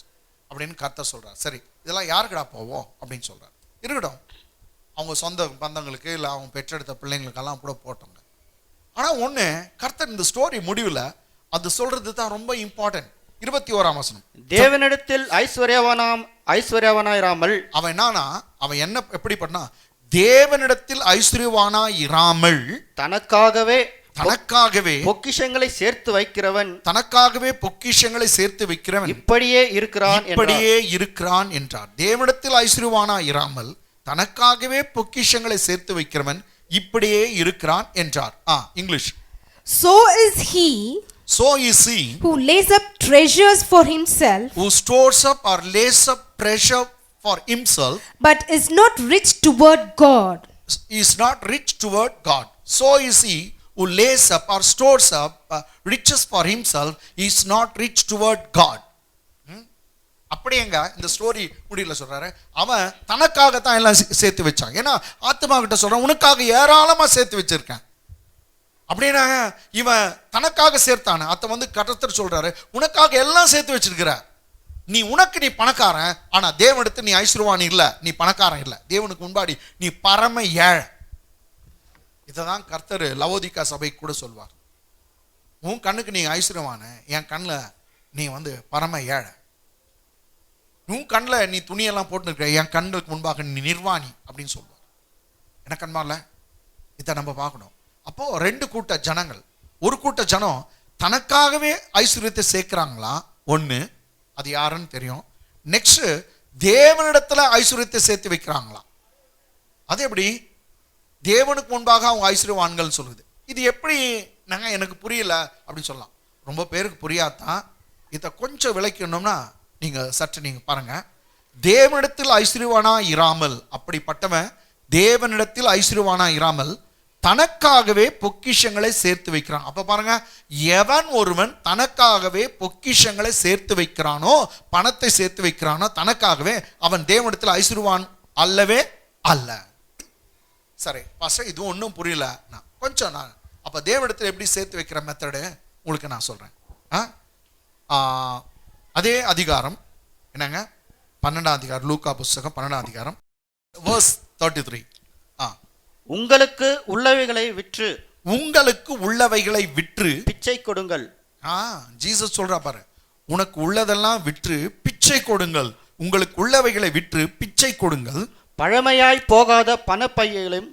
அப்படின்னு கர்த்தர் சொல்றார். சரி, இதெல்லாம் யாருக்குடா போவோம் அப்படின்னு சொல்றார். இருக்கட்டும், அவங்க சொந்த பந்தங்களுக்கு இல்லை அவங்க பெற்றெடுத்த பிள்ளைங்களுக்கெல்லாம் கூட போட்டோங்க. ஆனால் ஒன்று, கர்த்தர் இந்த ஸ்டோரி முடிவில் அது சொல்றது தான் ரொம்ப இம்பார்ட்டன்ட். 21ஆம் வசனம். தேவனிடத்தில் ஐஸ்வர்யவானாயிராமல், அவன் என்னன்னா, அவன் என்ன எப்படி பண்ணா, தேவனிடத்தில் ஐஸ்வர்யவானாயிராமல் தனக்காகவே பொக்கிஷங்களை சேர்த்து வைக்கிறவன் இப்படியே இருக்கிறான் என்றார். தேவனிடத்தில் ஐஸ்வர்யவானாய் இராமல் தனக்காகவே பொக்கிஷங்களை சேர்த்து வைக்கிறவன் இப்படியே இருக்கிறான் என்றார். English. So is he who lays up treasures for himself, who stores up or lays up treasure for himself, but is not rich toward God. So is he who lays up or stores up riches for himself, is not rich toward God. அப்படியேங்க இந்த story முடியல சொல்றாரு, அவன் தனக்காகத்தான் எல்லாம் சேர்த்து வச்சான். ஏன்னா ஆத்மா கிட்ட சொல்றான், உனக்காக ஏராளமா சேர்த்து வச்சிருக்கேன் அப்படின்னா, இவன் தனக்காக சேர்த்தான. அத்தை வந்து கர்த்தர் சொல்றாரு, உனக்காக எல்லாம் சேர்த்து வச்சிருக்கிற, நீ பணக்காரன், ஆனா தேவனிடத்தில் நீ ஐஸ்வர்யவான் இல்ல, நீ பணக்காரன் இல்ல, தேவனுக்கு முன்பாடி நீ பரம ஏழை. இதைதான் கர்த்தர் லவோதிக்கா சபைக்கு கூட சொல்வார். உன் கண்ணுக்கு நீ ஐஸ்வர்யவான, என் கண்ணில் நீ வந்து பரம ஏழை. உன் கண்ணில் நீ துணியெல்லாம் போட்டுருக்க, என் கண்ணுக்கு முன்பாக நீ நிர்வாணி அப்படின்னு சொல்வார். எனக்கு அன்பால இதை நம்ம பார்க்கணும். அப்போ ரெண்டு கூட்ட ஜனங்கள், ஒரு கூட்ட ஜனம் தனக்காகவே ஐஸ்வர்யத்தை சேர்க்கிறாங்களா, ஒன்று, அது யாருன்னு தெரியும். நெக்ஸ்ட், தேவனிடத்துல ஐஸ்வர்யத்தை சேர்த்து வைக்கிறாங்களா, அது எப்படி? தேவனுக்கு முன்பாக அவங்க ஐஸ்வர்யவான்கள் சொல்லுது. இது எப்படி எனக்கு புரியல அப்படின்னு சொல்லலாம். ரொம்ப பேருக்கு புரியாதான். இதை கொஞ்சம் விளக்கணும்னா நீங்க பாருங்க. தேவனிடத்தில் ஐஸ்வர்யவானா இராமல், அப்படிப்பட்டவன் தேவனிடத்தில் ஐஸ்வர்யவானா இராமல் தனக்காகவே பொக்கிஷங்களை சேர்த்து வைக்கிறான். அப்ப பாருங்க, எவன் ஒருவன் தனக்காகவே பொக்கிஷங்களை சேர்த்து வைக்கிறானோ, பணத்தை சேர்த்து வைக்கிறானோ தனக்காகவே, அவன் தேவனிடத்தில் ஐஸ்வர்யவான் அல்லவே அல்ல. சரி பாஸ்டர், இது ஒன்றும் புரியல. கொஞ்சம் நான் அப்போ தேவனிடத்தில் எப்படி சேர்த்து வைக்கிற மெத்தடு உங்களுக்கு நான் சொல்கிறேன். அதே அதிகாரம் என்னங்க, 12ஆம் அதிகாரம், லூக்கா புஸ்தகம் 12ஆம் அதிகாரம் verse 33. உங்களுக்கு உள்ளவைகளை விற்று பிச்சை கொடுங்கள். ஜீசஸ் சொல்றா பாரு, உனக்கு உள்ளதெல்லாம் விற்று பிச்சை கொடுங்கள், உங்களுக்கு உள்ளவைகளை விற்று பிச்சை கொடுங்கள், பழமையாய் போகாத பணப்பைகளையும்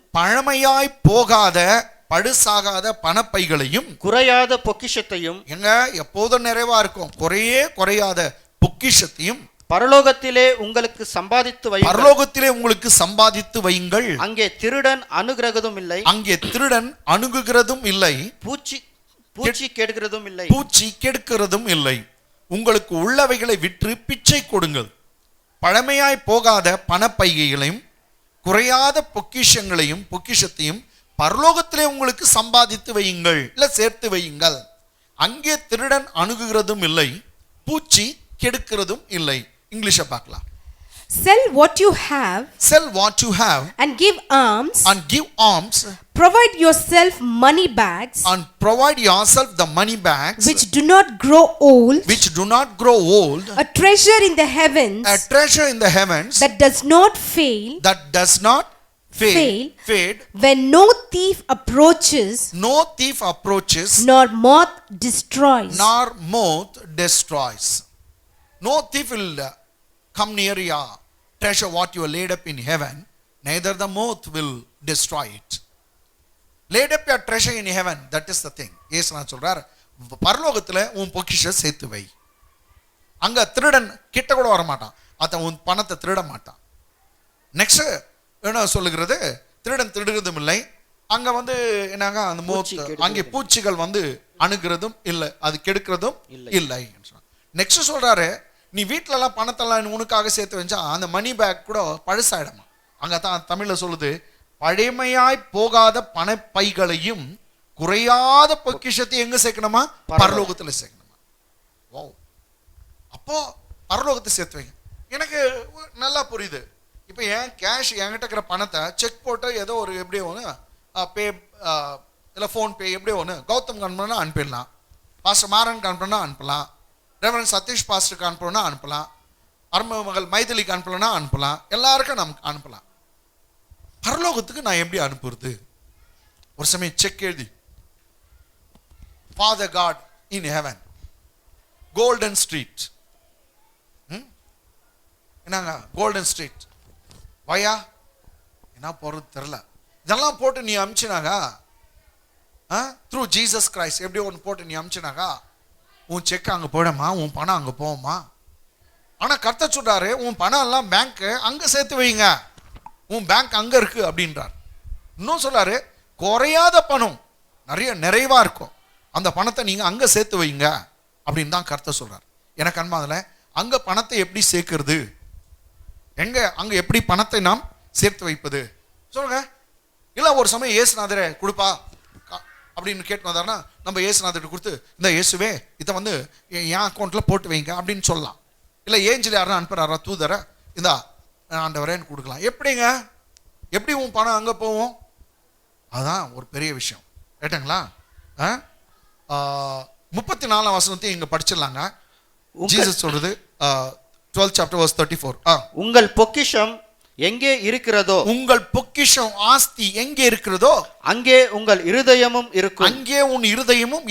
பழுசாகாத பணப்பைகளையும் குறையாத பொக்கிஷத்தையும் எங்க எப்போதும் நிறைவா இருக்கும், குறையாத பொக்கிஷத்தையும் பரலோகத்திலே உங்களுக்கு சம்பாதித்து வையுங்கள். பரலோகத்திலே உங்களுக்கு சம்பாதித்து வையுங்கள். அங்கே திருடன் அணுகுகிறதும் இல்லை, பூச்சி கெடுக்கிறதும் இல்லை. உங்களுக்கு உள்ளவைகளை விற்று பிச்சை கொடுங்கள். பழமையாய் போகாத பணப்பைகளையும் குறையாத பொக்கிஷத்தையும் பரலோகத்திலே உங்களுக்கு சம்பாதித்து வையுங்கள், இல்ல சேர்த்து வையுங்கள். அங்கே திருடன் அணுகுகிறதும் இல்லை, பூச்சி கெடுக்கிறதும் இல்லை. இங்கிலீஷை பார்க்கலாம். Sell what you have and give alms. Provide yourself money bags the money bags which do not grow old, a treasure in the heavens that does not fail, fade when no thief approaches, nor moth destroys. No thief will come near your treasure what you are laid up in heaven, neither the moth will destroy it. Laid up your treasure in heaven, that is the thing. இயேசு சொல்றார், பரலோகத்துல உன் பொக்கிஷத்தை சேர்த்து வை. அங்க திருடன் கிட்ட கூட வர மாட்டான், அத உன் பணத்தை திருட மாட்டான். நெக்ஸ்ட் என்ன சொல்லுகிறது, திருடன் திருடுறதும் இல்லை, அங்க என்னங்க அந்த மோத், அங்கே பூச்சிகள் அணுகிறதும் இல்லை, அது கெடுக்கிறதும் இல்லை. நெக்ஸ்ட் சொல்றாரு, நீ வீட்டிலலாம் பணத்தெல்லாம் உனக்காக சேர்த்து வச்சா அந்த மணி பேக் கூட பழசாயிடுமா. அங்கே தான் தமிழில் சொல்லுது, பழமையாய் போகாத பணப்பைகளையும் குறையாத பொக்கிஷத்தை எங்க சேர்க்கணுமா, பரலோகத்தில் சேர்க்கணுமா. ஓ, அப்போ பரலோகத்தை சேர்த்து வைங்க. எனக்கு நல்லா புரியுது. இப்போ ஏன் கேஷ் என்கிட்ட இருக்கிற பணத்தை செக் போட்டு ஏதோ ஒரு எப்படியோ ஒன்று பே இல்லை ஃபோன்பே எப்படியோ ஒன்று கௌதம் அனுப்பணும்னா அனுப்பிடலாம், பாஸ்டர் மாறன் அனுப்பணும்னா அனுப்பலாம், ரெவரண்ட் சதீஷ் பாஸ்டருக்கு அனுப்பணும்னா அனுப்பலாம், அருமை மகள் மைதிலிக்கு அனுப்பலன்னா அனுப்பலாம், எல்லாருக்கும் நமக்கு அனுப்பலாம். பரலோகத்துக்கு நான் எப்படி அனுப்புறது? ஒரு சமயம் செக் எழுதி, Father God in heaven, Golden Street, என்னங்க கோல்டன் ஸ்ட்ரீட் வயா என்ன போறது தெரியல, இதெல்லாம் போட்டு நீ அனுப்பிச்சினாக்கா த்ரூ ஜீசஸ் கிரைஸ்ட் எப்படி ஒன்று போட்டு நீ அனுப்பிச்சினாக்கா உன் செக் அங்கே போயிடமா, உன் பணம் அங்கே போகுமா. ஆனால் கர்த்தர் சொல்றாரு, உன் பணம் எல்லாம் பேங்க் அங்கே சேர்த்து வைங்க, உன் பேங்க் அங்கே இருக்கு அப்படின்றார். இன்னும் சொல்றாரு, குறையாத பணம் நிறைவா இருக்கும், அந்த பணத்தை நீங்க அங்கே சேர்த்து வைங்க அப்படின்னு தான் கர்த்தர் சொல்றார். எனக்கு அன்பாதில் அங்கே பணத்தை எப்படி சேர்க்கிறது, அங்கே எப்படி பணத்தை நாம் சேர்த்து வைப்பது சொல்லுங்க. இல்லை ஒரு சமயம் இயேசுநாதரை கொடுப்பா அப்படின்னு கேட்டு வந்தாருன்னா நம்ம இயேசுநாதர்கிட்ட கொடுத்து, இந்த இயேசுவே இதை என் அக்கௌண்ட்ல போட்டு வைங்க அப்படின்னு சொல்லலாம். இல்லை ஏஞ்சல் யாரும் அனுப்புறாரா தூதரை, இந்த ஆண்டவரேன்னு கொடுக்கலாம். எப்படிங்க, எப்படி உன் பணம் அங்கே போவோம்? அதுதான் ஒரு பெரிய விஷயம். ரைட்டுங்களா? 34 வசனத்தையும் இங்கே படிச்சிடலாங்க. ஜீசஸ் சொல்றது 12th chapter verse 34. உங்கள் பொக்கிஷம் எங்கே இருக்கிறதோ, உங்கள் பொக்கிஷம் ஆஸ்தி எங்கே இருக்கிறதோ அங்கே உங்கள் இருதயமும் இருக்கும். அங்கே உன் இருதயமும்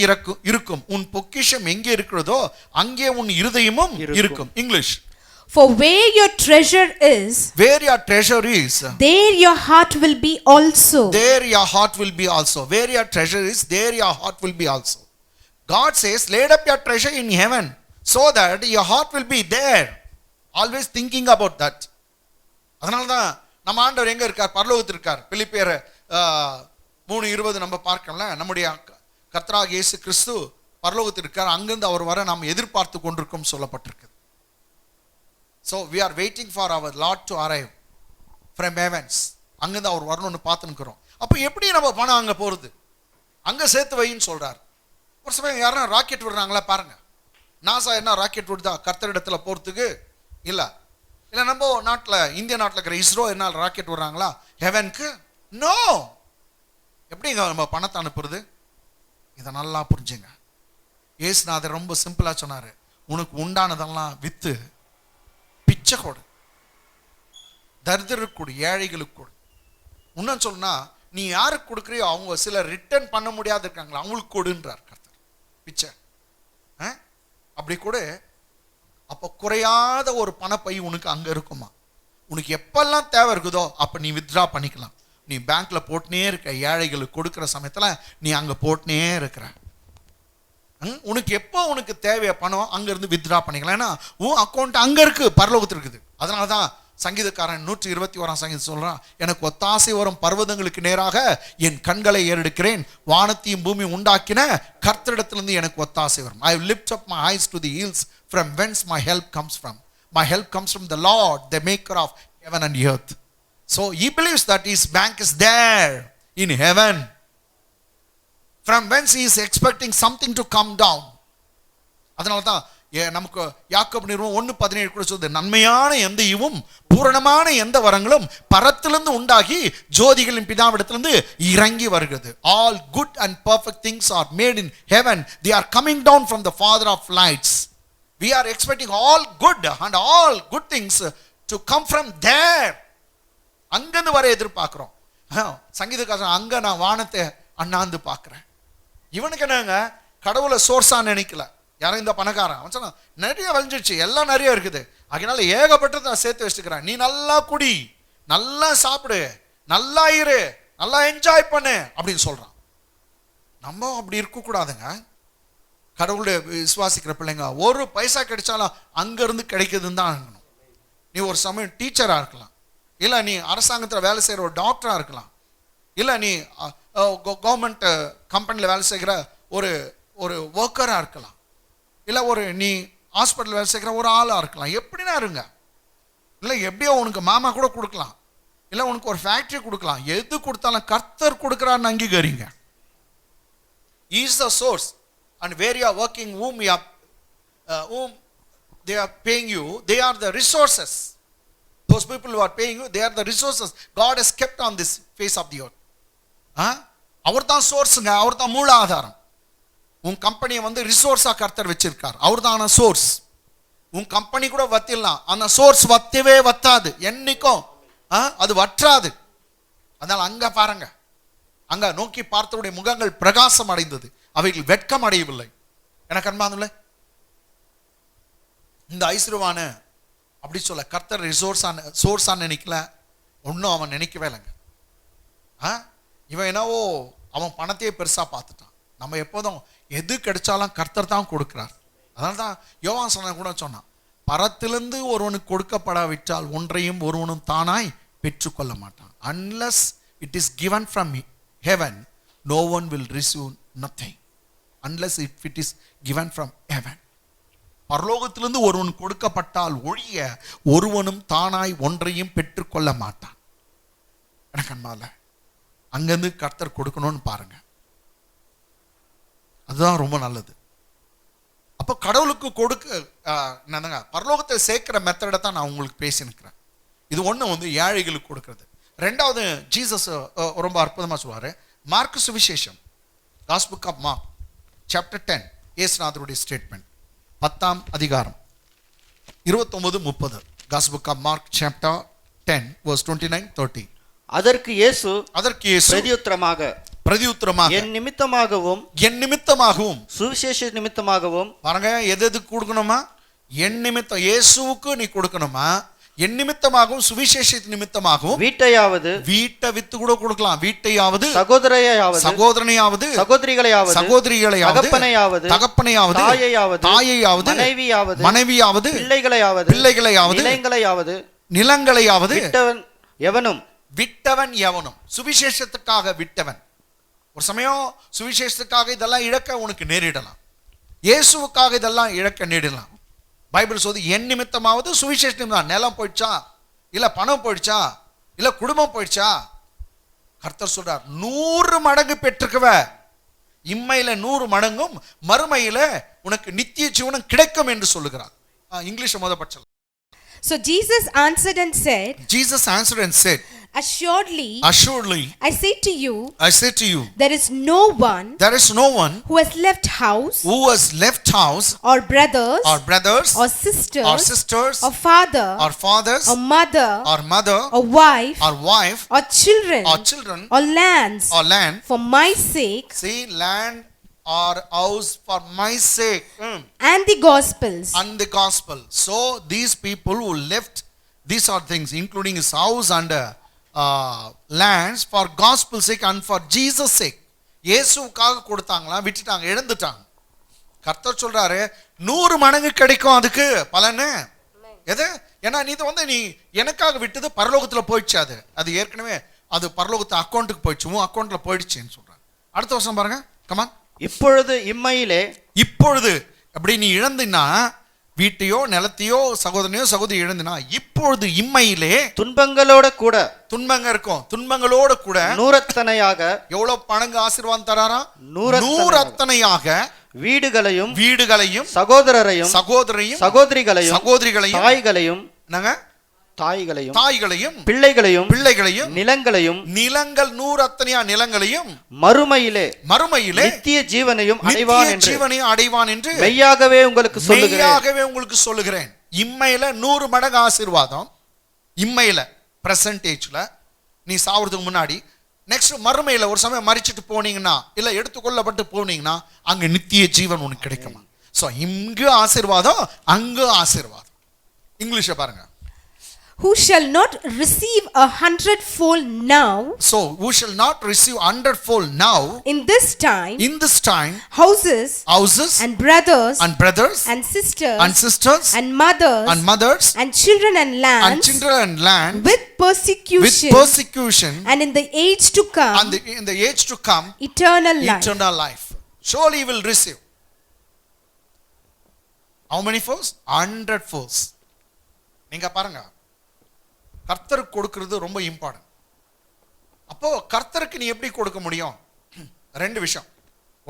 இருக்கும். உன் பொக்கிஷம் எங்கே இருக்கிறதோ அங்கே உன் இருதயமும் இருக்கும். English. For where your treasure is, there your heart will be also. There your heart will be also. Where your treasure is, there your heart will be also. God says, laid up your treasure in heaven so that your heart will be there. Always thinking about that. அதனால தான் நம்ம ஆண்டவர் எங்க இருக்கார், பரலோகத்தில் இருக்கார். பிலிப்பியர் 3:20 நம்ம பார்க்கல, நம்முடைய கர்த்தராகிய இயேசு கிறிஸ்து பரலோகத்தில் இருக்கார், அங்கிருந்து அவர் வர நாம் எதிர்பார்த்து கொண்டிருக்கோம் சொல்லப்பட்டிருக்கு. So we are waiting for our Lord to arrive from heavens. அங்கிருந்து அவர் வரணும்னு பார்த்து நிற்கிறோம். அப்போ எப்படி நம்ம பணம் அங்கே போகிறது? அங்கே சேர்த்து வைன்னு சொல்றார். ஒரு சமயம் யாரும் ராக்கெட் விடுறாங்களா பாருங்க. நாசா என்ன ராக்கெட் விடுதா கர்த்தரிடத்துல போறதுக்கு? இல்லை. இல்லை நம்ம நாட்டில், இந்திய நாட்டில் இருக்கிற இஸ்ரோ என்ன ராக்கெட் விடுறாங்களா ஹெவனுக்கு? நோ. எப்படிங்க நம்ம பணத்தை அனுப்புறது? இதை நல்லா புரிஞ்சுங்க. இயேசுநாதர் ரொம்ப சிம்பிளா சொன்னாரு, உனக்கு உண்டானதெல்லாம் வித்து பிச்சை கொடு, தரித்திரருக்கு கொடு, ஏழைகளுக்கு கொடு. இன்னும் சொன்னா, நீ யாருக்கு கொடுக்குறியோ அவங்க சில ரிட்டர்ன் பண்ண முடியாது இருக்காங்களா, அவங்களுக்கு கொடுன்றார் கர்த்தர். பிச்சை அப்படி கூட. அப்போ குறையாத ஒரு பணப்பை உனக்கு அங்க இருக்குமா. உனக்கு எப்பெல்லாம் தேவை இருக்குதோ அப்ப நீ வித்ட்ரா பண்ணிக்கலாம். நீ பேங்க்ல போட்டுனே இருக்க, ஏழைகளுக்கு கொடுக்கிற சமயத்துல நீ அங்க போட்டுனே இருக்கிற. உனக்கு எப்போ உனக்கு தேவையா பணம் அங்க இருந்து வித்ட்ரா பண்ணிக்கலாம். ஏன்னா உன் அக்கௌண்ட் அங்க இருக்கு, பரலோகத்தில் இருக்குது. அதனாலதான் சங்கீதக்காரன் 121 சங்கீதம் சொல்றான், எனக்கு ஒத்தாசை வரும் பர்வதங்களுக்கு நேராக என் கண்களை ஏறெடுக்கிறேன், வானத்தையும் பூமி உண்டாக்கின கர்த்தரிடத்திலிருந்து எனக்கு ஒத்தாசை வரும். I lift up my eyes to the hills from whence my help comes from. My help comes from the Lord, the maker of heaven and earth. So he believes that his bank is there in heaven, from whence he is expecting something to come down. அதனால்தான் நமக்கு யாக்கோபு நிருபம் 1:17 கூட சொல்லுது, நன்மையான எந்த ஈவும் பூரணமான எந்த வரங்களும் பரத்திலிருந்து உண்டாகி ஜோதிகளின் பிதாவிடத்திலிருந்து இறங்கி வருகிறது. All good and perfect things are made in heaven. They are coming down from the Father of lights. We are expecting all good and all good things to come from there. அங்கிருந்து வர எதிர்பார்க்கிறோம். சங்கீதக்காரன் அங்க நான் வானத்தை அண்ணாந்து பார்க்கிறேன். இவனுக்கு என்னங்க, கடவுளை சோர்ஸா நினைக்கல. யாரும் இந்த பணக்காரன் அவன் சொன்னா நிறைய விளைஞ்சிடுச்சு, எல்லாம் நிறைய இருக்குது, அதனால ஏகப்பட்டதை நான் சேர்த்து வச்சுக்கிறேன், நீ நல்லா குடி, நல்லா சாப்பிடு, நல்லா இரு, நல்லா என்ஜாய் பண்ணு அப்படின்னு சொல்றான். நம்ம அப்படி இருக்க கூடாதுங்க. கடவுளுடைய விசுவாசிக்கிற பிள்ளைங்க ஒரு பைசா கிடைச்சாலும் அங்க இருந்து கிடைக்குதுன்னு தான். நீ ஒரு சமயம் டீச்சரா இருக்கலாம், இல்ல நீ அரசாங்கத்தில் வேலை செய்யற ஒரு டாக்டரா இருக்கலாம், இல்ல நீ கவர்மெண்ட் கம்பெனியில் வேலை செய்கிற ஒரு ஒர்க்கரா இருக்கலாம், இல்ல நீ ஹாஸ்பிட்டல் வேலை செய்கிற ஒரு ஆளா இருக்கலாம். எப்படின்னா இருங்க, இல்ல எப்படியோ உனக்கு மாமா கூட கொடுக்கலாம், இல்ல உனக்கு ஒரு ஃபேக்டரி கொடுக்கலாம். எது கொடுத்தாலும் கர்த்தர் கொடுக்கிறான்னு அங்கீகரிங்க. Is the source. And where you are working, whom they are paying you, they are the resources. Those people who are paying you, they are the resources God has kept on this face of the earth. அவர் தான் சோர்ஸுங்க, அவர் தான் மூல ஆதாரம். உன் கம்பெனியை ரிசோர்ஸா கர்த்தர் வச்சிருக்கார், அவர் தான் source. உன் கம்பெனி கூட வத்திடலாம், அந்த சோர்ஸ் வத்தவே வத்தாது, என்னைக்கும் அது வற்றாது. அதனால அங்க பாருங்க, அங்க நோக்கி பார்த்தவருடைய முகங்கள் பிரகாசம் அடைந்தது, அவைகள் வெட்கம் அடையவில்லை. எனக்கு அன்பானுள்ள இந்த ஐஸ்வர்யவான அப்படி சொல்ல கர்த்தர் சோர்ஸான நினைக்கல, ஒன்றும் அவன் நினைக்கவே இல்லைங்க. இவன் என்னவோ அவன் பணத்தையே பெருசா பார்த்துட்டான். நம்ம எப்போதும் எது கிடைச்சாலும் கர்த்தர் தான் கொடுக்கிறார். அதனால தான் யோவான் சொன்ன கூட சொன்னான், பரத்திலிருந்து ஒருவனுக்கு கொடுக்கப்படாவிட்டால் ஒன்றையும் ஒருவனும் தானாய் பெற்றுக்கொள்ள மாட்டான். Unless it is given from heaven, no one will receive nothing. Unless if it is given from heaven. பரலோகத்திலிருந்து ஒருவன் கொடுக்கப்பட்டால் ஒழிய ஒருவனும் தானாய் ஒன்றையும் பெற்றுக்கொள்ள மாட்டான். எனக்கு அன்பால அங்கிருந்து கர்த்தர் கொடுக்கணும்னு பாருங்க, அதுதான் ரொம்ப நல்லது. அப்போ கடவுளுக்கு என்னங்க பரலோகத்தை சேர்க்கிற மெத்தடை தான் நான் உங்களுக்கு பேசினுக்கிறேன். இது ஒன்று ஏழைகளுக்கு கொடுக்கறது. ரெண்டாவது ஜீசஸ் ரொம்ப அற்புதமாக சொல்லுவார். மார்க்கு சுவிசேஷம், gospel book of Mark chapter 10, இயேசுநாதருடைய ஸ்டேட்மெண்ட் 10ஆம் அதிகாரம் 29-30. Gospel book of Mark chapter 10 verse 29-30. அதற்கு இயேசு பிரதியுத்தரமாக என் நிமித்தமாகவும் சுவிசேஷ நிமித்தமாகவும் பாருங்க, எது கொடுக்கணுமா? என் நிமித்தம், இயேசுவுக்கு நீ கொடுக்கணுமா? என் நிமித்தமாகவும் சுவிசேஷ நிமித்தமாகவும் வீட்டை வித்து கூட கொடுக்கலாம், வீட்டையாவது சகோதரனையாவது சகோதரிகளையாவது தகப்பனையாவது மனைவியாவது பிள்ளைகளையாவது நிலங்களையாவது விட்டவன் எவனும் சுவிசேஷத்துக்காக விட்டவன். ஒரு சமயம் சுவிசேஷத்துக்காக இதெல்லாம் இழக்க உனக்கு நேரிடலாம், இயேசுவுக்காக இதெல்லாம் இழக்க நேரிடலாம். பைபிள் சொல்லுது, என் நிமித்தமாவது சுவிசேஷ நிமித்தம். நிலம் போயிடுச்சா, இல்ல பணம் போயிடுச்சா, இல்ல குடும்பம் போயிடுச்சா, கர்த்தர் சொல்றார் 100 மடங்கு பெற்றுக்குவ. இம்மையில 100 மடங்கும் மறுமையில உனக்கு நித்திய ஜீவனம் கிடைக்கும் என்று சொல்லுகிறார். இங்கிலீஷ் முதல். So Jesus answered and said, Assuredly, I say to you, there is no one who has left house, or brothers, or sisters, or fathers, or mother, or wife, or children, or lands, for my sake, land or house for my sake, and the gospel. So these people who left These are things including his house and lands for gospel's sake and for Jesus' sake. இயேசுவுக்காக கொடுத்தாங்களா, விட்டுட்டாங்க, இழந்துட்டாங்க. கர்த்தர் சொல்றாரு 100 மடங்கு கிடைக்கும் அதுக்கு பலனு. எது? ஏன்னா நீ எனக்காக விட்டது பரலோகத்துல போயிடுச்சு. அது ஏற்கனவே அது பரலோகத்து அக்கௌண்ட்டுக்கு போயிடுச்சு, உன் அக்கௌண்ட்ல போயிடுச்சுன்னு சொல்றாரு. அடுத்த வருஷம் பாருங்க, கமான். இப்பொழுது இம்மையிலே, இப்பொழுது அப்படி நீ இழந்தினா, வீட்டையோ நிலத்தையோ சகோதரனையோ சகோதரி இழந்தினா, இப்பொழுது இம்மையிலே துன்பங்களோட கூட, துன்பங்க இருக்கும், துன்பங்களோட கூட நூறத்தனையாக, எவ்வளவு பணங்க ஆசீர்வாதம் தராரா? நூறத்தனையாக வீடுகளையும் சகோதரரையும் சகோதரிகளையும் தாய்களையும் பிள்ளைகளையும் நிலங்கள் 100 நிலங்களையும் மறுமையிலே நித்திய ஜீவனையும் அடைவான் என்று மெய்யாகவே உங்களுக்கு சொல்லுகிறேன். இம்மையில 100 மடங்கு ஆசீர்வாதம், இம்மையில பிரசன்டேஜ்ல நீ சாவறதுக்கு முன்னாடி. நெக்ஸ்ட் மறுமையில ஒரு சமயம் மரிச்சிட்டு போனீங்கன்னா, இல்ல எடுத்துக்கொள்ளப்பட்டு போனீங்கன்னா, அங்க நித்திய ஜீவன் உனக்கு கிடைக்குமா. சோ இங்கு ஆசீர்வாதம், அங்கு ஆசீர்வாதம். இங்கிலீஷ் பாருங்க. Who shall not receive 100-fold now? So who shall not receive 100-fold now? In this time, houses and brothers and sisters and mothers and children and land with persecution and in the age to come eternal life. Surely you will receive. How many folds? 100 folds. நீங்க பாருங்க, கர்த்தருக்கு கொடுக்கிறது ரொம்ப important. அப்போ கர்த்தருக்கு நீ எப்படி கொடுக்க முடியும்? 2 விஷயம்.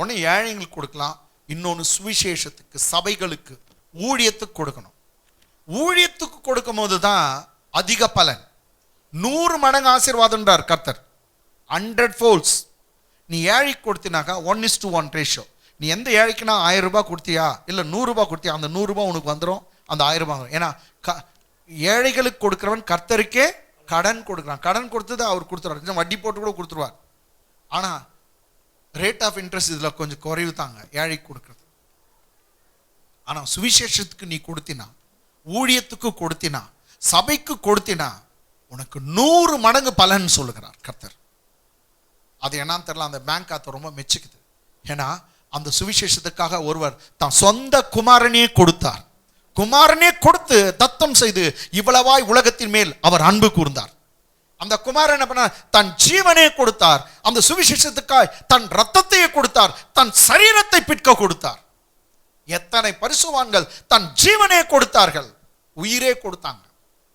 ஒன்று ஏழைங்களுக்கு கொடுக்கலாம், இன்னொன்று சுவிசேஷத்துக்கு, சபைகளுக்கு, ஊழியத்துக்கு கொடுக்கணும். ஊழியத்துக்கு கொடுக்கும் போது தான் அதிக பலன். 100 மடங்கு ஆசீர்வாதம்ன்றார் கர்த்தர். 100 folds. நீ ஏழைக்கு கொடுத்தினாக்கா 1:1 ரேஷியோ. நீ எந்த ஏழைக்குனா 1000 ரூபாய் கொடுத்தியா, இல்லை 100 ரூபாய் கொடுத்தியா, அந்த 100 ரூபாய் உனக்கு வந்துடும், அந்த 1000 ரூபாய் வந்துடும். ஏன்னா ஏழைகளுக்கு கொடுக்கிறவன் கர்த்தருக்கே கடன் கொடுக்கிறான். கடன் கொடுத்தது அவர் கொடுத்துருவார், வட்டி போட்டு கூட கொடுத்துருவார். ஆனா ரேட் ஆஃப் இன்ட்ரெஸ்ட் இதுல கொஞ்சம் குறைவு தாங்க ஏழைக்கு கொடுக்கிறது. ஆனா சுவிசேஷத்துக்கு நீ கொடுத்தினா, ஊழியத்துக்கு கொடுத்தினா, சபைக்கு கொடுத்தினா, உனக்கு 100 மடங்கு பலன் சொல்லுகிறார் கர்த்தர். அது என்னன்னு தெரியல, அந்த பேங்க் காத்த ரொம்ப மெச்சுக்குது. ஏன்னா அந்த சுவிசேஷத்துக்காக ஒருவர் தான் சொந்த குமாரனே கொடுத்தார். குமாரனே கொடுத்து தத்தம் செய்து இவ்வளவாய் உலகத்தின் மேல் அவர் அன்பு கூர்ந்தார். அந்த குமாரன் என்ன பண்ணார்? தன் ஜீவனே கொடுத்தார். அந்த சுவிசேஷத்துக்காய் தன் ரத்தத்தையே கொடுத்தார், தன் சரீரத்தை பிற்க கொடுத்தார். எத்தனை பரிசுவான்கள் தன் ஜீவனே கொடுத்தார்கள், உயிரே கொடுத்தாங்க,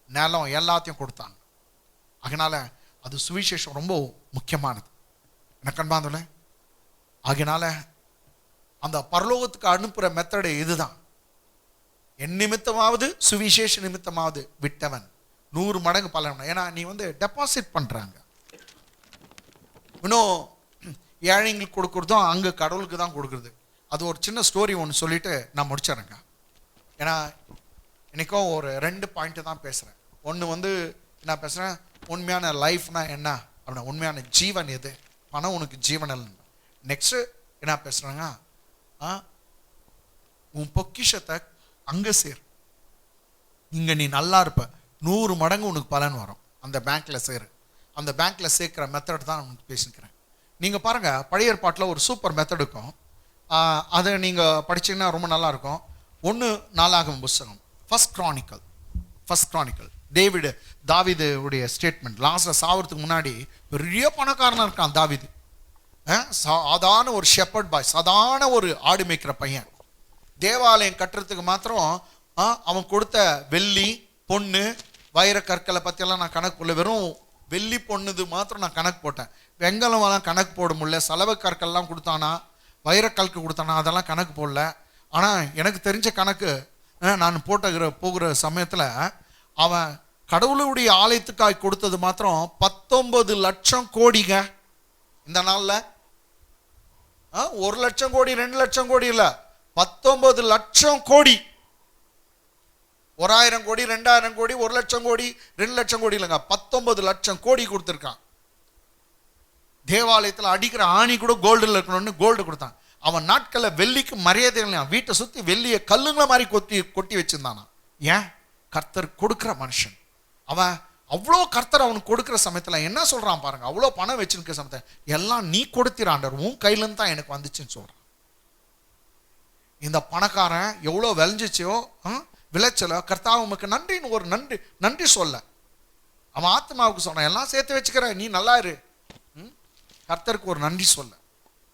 நிலம் எல்லாத்தையும் கொடுத்தாங்க. அதனால அது சுவிசேஷம் ரொம்ப முக்கியமானது. எனக்கு அன்பானவர்களே, அதனால அந்த பரலோகத்துக்கு அனுப்புற மெத்தடு இதுதான். என் நிமித்தமாவது சுவிசேஷ நிமித்தமாவது விட்டவன் 100 மடங்கு பலன். ஏன்னா நீ டெபாசிட் பண்றாங்க. இன்னும் ஏழைங்களுக்கு கொடுக்கறதும் அங்க கடவுளுக்கு தான் கொடுக்குறது. அது ஒரு சின்ன ஸ்டோரி ஒன்று சொல்லிட்டு நான் முடிச்சிடறேங்க. ஏன்னா இன்னைக்கும் ஒரு 2 பாயிண்ட் தான் பேசுறேன். ஒன்று நான் பேசுறேன், உண்மையான லைஃப்னா என்ன அப்படின்னா, உண்மையான ஜீவன் எது, பணம் உனக்கு ஜீவன் இல்லை. நெக்ஸ்ட் என்ன பேசுறாங்க, உன் பொக்கிஷத்தை அங்க சேர், இங்க நீ நல்லா இருப்ப, 100 மடங்கு உனக்கு பலன் வரும். அந்த பேங்க்ல சேரு. அந்த பேங்க்ல சேர்க்கிற மெத்தட் தான் உனக்கு பேசிக்கிறேன். நீங்க பாருங்க, பழைய ஏற்பாட்டில் ஒரு சூப்பர் மெத்தட் இருக்கும். அதை நீங்க படிச்சீங்கன்னா ரொம்ப நல்லா இருக்கும். 1 நாளாகமம் புஸ்தகம், ஃபர்ஸ்ட் கிரானிக்கல். தாவீது உடைய ஸ்டேட்மெண்ட். லாஸ்ட்ல சாவறதுக்கு முன்னாடி பெரிய பணக்காரனா இருக்கான் தாவீது. சாதாரண ஒரு ஷெப்பர்ட் பாய், சாதாரண ஒரு ஆடு மேய்க்கிற பையன். தேவாலயம் கட்டுறதுக்கு மாத்திரம் அவன் கொடுத்த வெள்ளி பொண்ணு வைர கற்களை பற்றியெல்லாம் நான் கணக்கு போடல. வெறும் வெள்ளி பொண்ணுது மாத்திரம் நான் கணக்கு போட்டேன். வெங்கலமெல்லாம் கணக்கு போட முடியல. செலவு கற்கள்லாம் கொடுத்தானா, வைரக்கல்க்கு கொடுத்தானா, அதெல்லாம் கணக்கு போடல. ஆனால் எனக்கு தெரிஞ்ச கணக்கு நான் போகிற சமயத்தில் அவன் கடவுளுடைய ஆலயத்துக்காக கொடுத்தது மாத்திரம் 19 லட்சம் கோடிங்க. இந்த நாளில் 1 லட்சம் கோடி 2 லட்சம் கோடி இல்லை, 19 லட்சம் கோடி. 1000 கோடி 2000 கோடி 1 லட்சம் கோடி 2 லட்சம் கோடி இல்லைங்க, 19 லட்சம் கோடி கொடுத்துருக்கான். தேவாலயத்தில் அடிக்கிற ஆணி கூட கோல்டில் இருக்கணும்னு கோல்டு கொடுத்தான். அவன் நாட்களில் வெள்ளிக்கு மரியாதை இல்லையா, வீட்டை சுற்றி வெள்ளியை கல்லுங்களை மாதிரி கொட்டி வச்சிருந்தானா. ஏன்? கர்த்தர் கொடுக்கிற மனுஷன். அவன் அவ்வளோ கர்த்தர் அவனுக்கு கொடுக்குற சமயத்துல என்ன சொல்றான் பாருங்க, அவ்வளோ பணம் வச்சிருக்க சமயத்தை எல்லாம் நீ கொடுத்திராண்டர், உன் கையிலேருந்து தான் எனக்கு வந்துச்சுன்னு சொல்றான். இந்த பணக்காரன் எவ்வளோ விளைஞ்சிச்சோ விளைச்சலோ கர்த்தாவே உமக்கு நன்றின்னு ஒரு நன்றி சொல்ல அவன் ஆத்மாவுக்கு சொல்றான், எல்லாம் சேர்த்து வச்சுக்கிற நீ நல்லா இரு, கர்த்தருக்கு ஒரு நன்றி சொல்ல.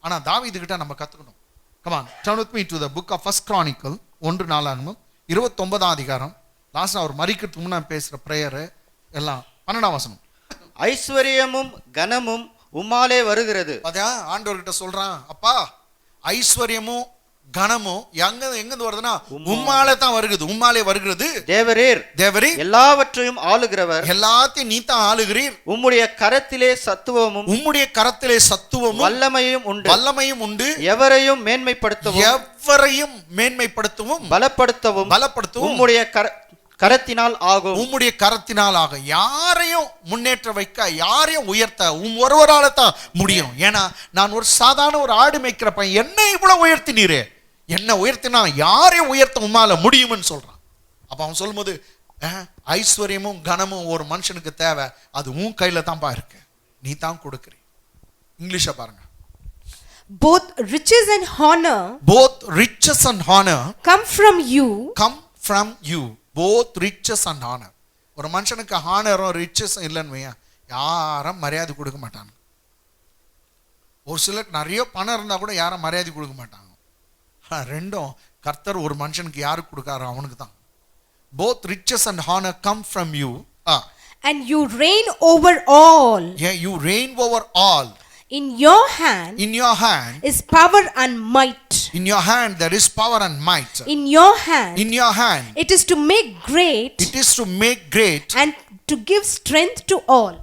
ஆனா தாவீதுகிட்ட நம்ம கத்துக்கணும். Come on, turn with me to the book of First Chronicle 1 29 அதிகாரம். லாஸ்ட் அவர் மரிக்கிறதுக்கு முன்னாடி பேசுற பிரேயர் எல்லாம் 12ஆம் வசனம். ஐஸ்வர்யமும் கனமும் உம்மாலே வருகிறது. அதான் ஆண்டவர்கிட்ட சொல்றான், அப்பா ஐஸ்வர்யமும் கனமும் எங்க வருதுன்னா உம்மாலே தான் வருகிறது, உம்மாலே வருகிறது. தேவரீர் எல்லாவற்றையும் ஆளுகிறவர், எல்லாத்தையும் நீ தான் ஆளுகிறீர். உம்முடைய கரத்திலே சத்துவமும் வல்லமையும் உண்டு. எவரையும் மேன்மைப்படுத்தவும் பலப்படுத்தவும் உம்முடைய கரத்தினால் ஆகும். யாரையும் முன்னேற்ற வைக்க, யாரையும் உயர்த்த ஒருவரால தான் முடியும். ஏன்னா நான் ஒரு சாதாரண ஒரு ஆடு மேய்க்கிற பையன், என்ன இவ்வளவு உயர்த்தினீரே, என்ன உயர்த்தினா யாரையும் உயர்த்த உம்மால முடியும்னு சொல்றான். அப்ப அவன் சொல்லும்போது ஐஸ்வர்யமும் கனமும் ஒரு மனுஷனுக்கு தேவை, அது உன் கையில தான்ப்பா இருக்கு, நீ தான் கொடுக்குற. இங்கிலீஷ பாருங்க. Both riches and honor come from you. Both riches and honor. ஒரு மனுஷனுக்கு ஹானரும் ரிச்சஸும் இல்லைன்னு யாரும் மரியாதை கொடுக்க மாட்டாங்க. ஒரு சிலருக்கு நிறைய பணம் இருந்தா கூட யாரும் மரியாதை கொடுக்க மாட்டாங்க. ரெண்டும் கர்த்தர் ஒரு மனுஷனுக்கு யாருக்கு கொடுக்காரோ அவனுக்கு தான். Both riches and honor come from you. And you reign over all. Yeah, you reign over all. In your hand is power and might. In your hand there is power and might. In your hand it is to make great and to give strength to all.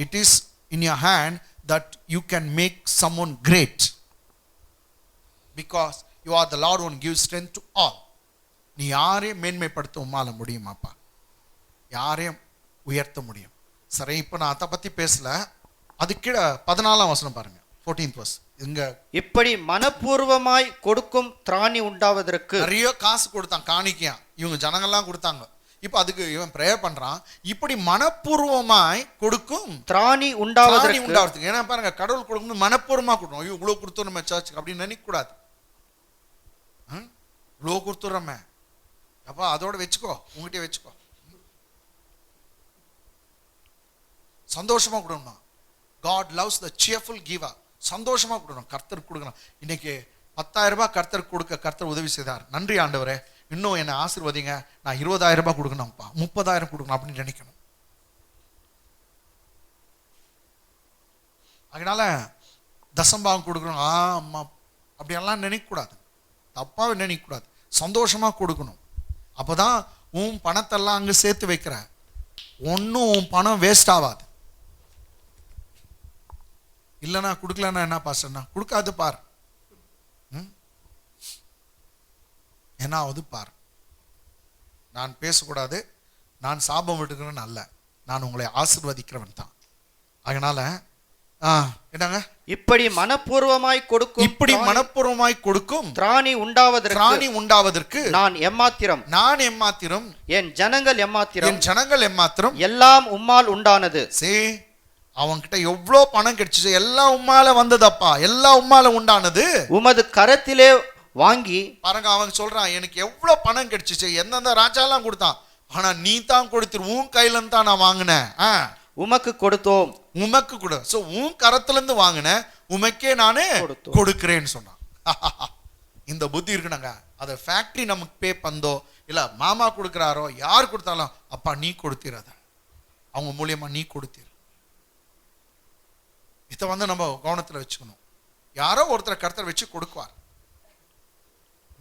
It is in your hand that you can make someone great, because you are the Lord who gives strength to all. நீ யாரையும் மேன்மைப்படுத்த உம்மால முடியுமாப்பா, யாரையும் உயர்த்த முடியும். சரி, இப்போ நான் அதை பத்தி பேசல. அது கீழே 14ஆம் வசனம் பாருங்க, 14th verse. இங்க இப்படி மனப்பூர்வமாய் கொடுக்கும் திராணி உண்டாவதற்கு. நிறைய காசு கொடுத்தான் காணிக்கையா, இவங்க ஜனங்கள்லாம் கொடுத்தாங்க. இப்போ அதுக்கு இவன் பிரேயர் பண்றான், இப்படி மனப்பூர்வமாய் கொடுக்கும் திராணி உண்டாவதற்கு. ஏன்னா பாருங்க, கடவுள் கொடுக்கணும் மனப்பூர்வமா கொடுக்கணும். ஐயோ இவ்வளவு கொடுத்தோம் நம்ம சர்ச்சுக்கு அப்படின்னு நினைக்க கூடாது. இவ்வளோ கொடுத்துட்றோமே அப்பா, அதோட வச்சுக்கோ, உங்ககிட்டயே வச்சுக்கோ. சந்தோஷமா கொடுக்கணும். God loves the cheerful giver. சந்தோஷமா கொடுக்கணும், கர்த்தர் கொடுக்கணும். இன்னைக்கு 10,000 ரூபாய் கர்த்தர் கொடுக்க கர்த்தர் உதவி செய்தார், நன்றி ஆண்டவரே, இன்னும் என்னை ஆசீர்வதிங்க, நான் 20,000 ரூபாய் கொடுக்கணும்ப்பா, 30,000 கொடுக்கணும் அப்படின்னு நினைக்கணும். அதனால தசம்பாகம் கொடுக்கணும் அம்மா அப்படியெல்லாம் நினைக்கக்கூடாது, தப்பாவே நினைக்கக்கூடாது. சந்தோஷமா கொடுக்கணும். அப்போதான் உன் பணத்தெல்லாம் அங்கே சேர்த்து வைக்கிற, ஒன்றும் உன் பணம் வேஸ்ட் ஆகாது. இல்லைனா கொடுக்கலன்னா என்ன பாஸ்டர்னா, கொடுக்காது பார், என்ன ஆகுது பார். நான் பேசக்கூடாது, நான் சாபம் விட்டுக்கிறேன்னு அல்ல, நான் உங்களை ஆசீர்வதிக்கிறவன் தான். அதனால என்னங்க, இப்படி மனப்பூர்வமாய் கொடுக்கும் திராணி உண்டாவதற்கு நான் எம்மாத்திரம் என் ஜனங்கள் எம்மாத்திரம் எல்லாம் உம்மால் உண்டானது. அவன்கிட்ட எவ்வளோ பணம் கிடைச்சிச்சு, எல்லாம் உம்மால வந்ததப்பா, எல்லாம் உம்மால உண்டானது, உமது கரத்திலே வாங்கி. பாருங்க, அவன் சொல்றான், எனக்கு எவ்வளவு பணம் கிடைச்சிச்சு, எந்தெந்த ராஜாலாம் கொடுத்தான், ஆனா நீ தான் கொடுத்துரு, உன் கையில இருந்து தான் நான் வாங்கினேன், உமக்கு கொடுத்தோம், உமக்கு கொடு. சோ உன் கரத்துல இருந்து வாங்கினேன், உமக்கே நானே கொடுக்கிறேன்னு சொன்னான். இந்த புத்தி இருக்குனாங்க. அதை ஃபேக்டரி நமக்கு பே பண்ணதோ இல்ல மாமா கொடுக்குறாரோ யார் கொடுத்தாலும், அப்பா நீ கொடுத்திராத, அவங்க மூலியமா நீ கொடுத்திரு. இதை நம்ம கவனத்துல வச்சுக்கணும். யாரோ ஒருத்தர் கருத்தை வச்சு கொடுக்குவார்.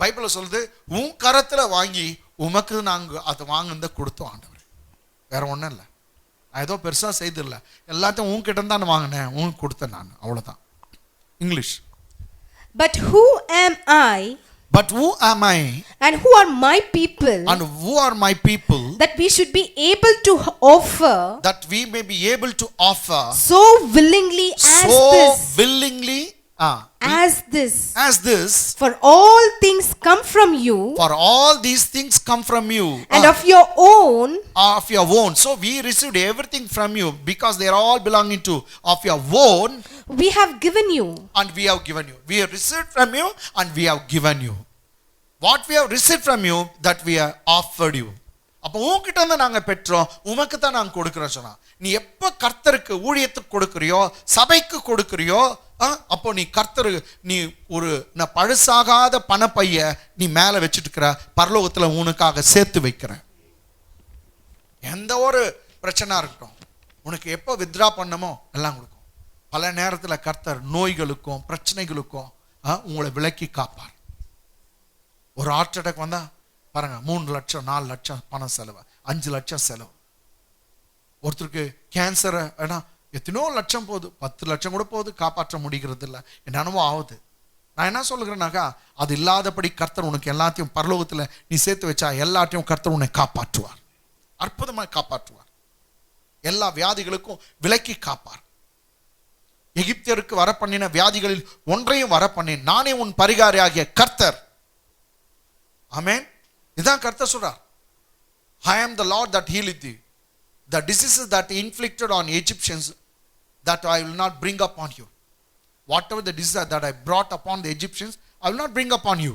பைபிள்ல சொல்லுது, உன் கரத்துல வாங்கி உமக்கு நாங்க அதை வாங்கினத கொடுத்தோம் ஆண்டவர், வேற ஒன்றும் இல்லை. நான் ஏதோ பெருசா செய்தில்லை, எல்லாத்தையும் உன்கிட்ட தான் வாங்கினேன், உனக்கு கொடுத்தேன் நான், அவ்வளவுதான். English. But who am I? And who are my people? That we should be able to offer. That we may be able to offer. So willingly as this, for all things come from you, for all these things come from you, and of your own, so we received everything from you because they are all belonging to of your own, we have given you, and we have given you. We have received from you and we have given you. What we have received from you, that we have offered you. அப்போ உன்கிட்ட இருந்து நாங்கள் பெற்றோம், உமக்கு தான் நாங்கள் கொடுக்குறோம் சொன்னா. நீ எப்போ கர்த்தருக்கு ஊழியத்துக்கு கொடுக்குறியோ, சபைக்கு கொடுக்குறியோ, அப்போ நீ கர்த்தரு நீ ஒரு பழுசாகாத பணப்பைய நீ மேலே வச்சுட்டு இருக்கிற, பரலோகத்தில் உனக்காக சேர்த்து வைக்கிற. எந்த ஒரு பிரச்சனை இருக்கட்டும், உனக்கு எப்போ வித்ரா பண்ணமோ எல்லாம் கொடுக்கும். பல நேரத்தில் கர்த்தர் நோய்களுக்கும் பிரச்சனைகளுக்கும் உங்களை விலக்கி காப்பார். ஒரு ஹார்ட் அட்டாக் வந்தா பாருங்க, 3 லட்சம் 4 லட்சம் பணம் செலவு, 5 லட்சம் செலவு. ஒருத்தருக்கு கேன்சர் எத்தனோ லட்சம் போகுது, 10 லட்சம் கூட போகுது, காப்பாற்ற முடிகிறது இல்லை. என்னென்னவோ ஆகுது. நான் என்ன சொல்லுகிறேன்னாக்கா, அது இல்லாதபடி கர்த்தர் உனக்கு எல்லாத்தையும் பரலோகத்தில் நீ சேர்த்து வச்சா எல்லாத்தையும் கர்த்தர் உன்னை காப்பாற்றுவார், அற்புதமாக காப்பாற்றுவார். எல்லா வியாதிகளுக்கும் விலக்கி காப்பார். எகிப்தியருக்கு வர பண்ணின வியாதிகளில் ஒன்றையும் வர பண்ணேன், நானே உன் பரிகாரியாகிய கர்த்தர். ஆமென். இதான் கர்த்தர் சொல்றார். I am the Lord that healeth thee. The diseases that inflicted on Egyptians, that I will not bring upon you. Whatever the disease that I brought upon the Egyptians, I will not bring upon you.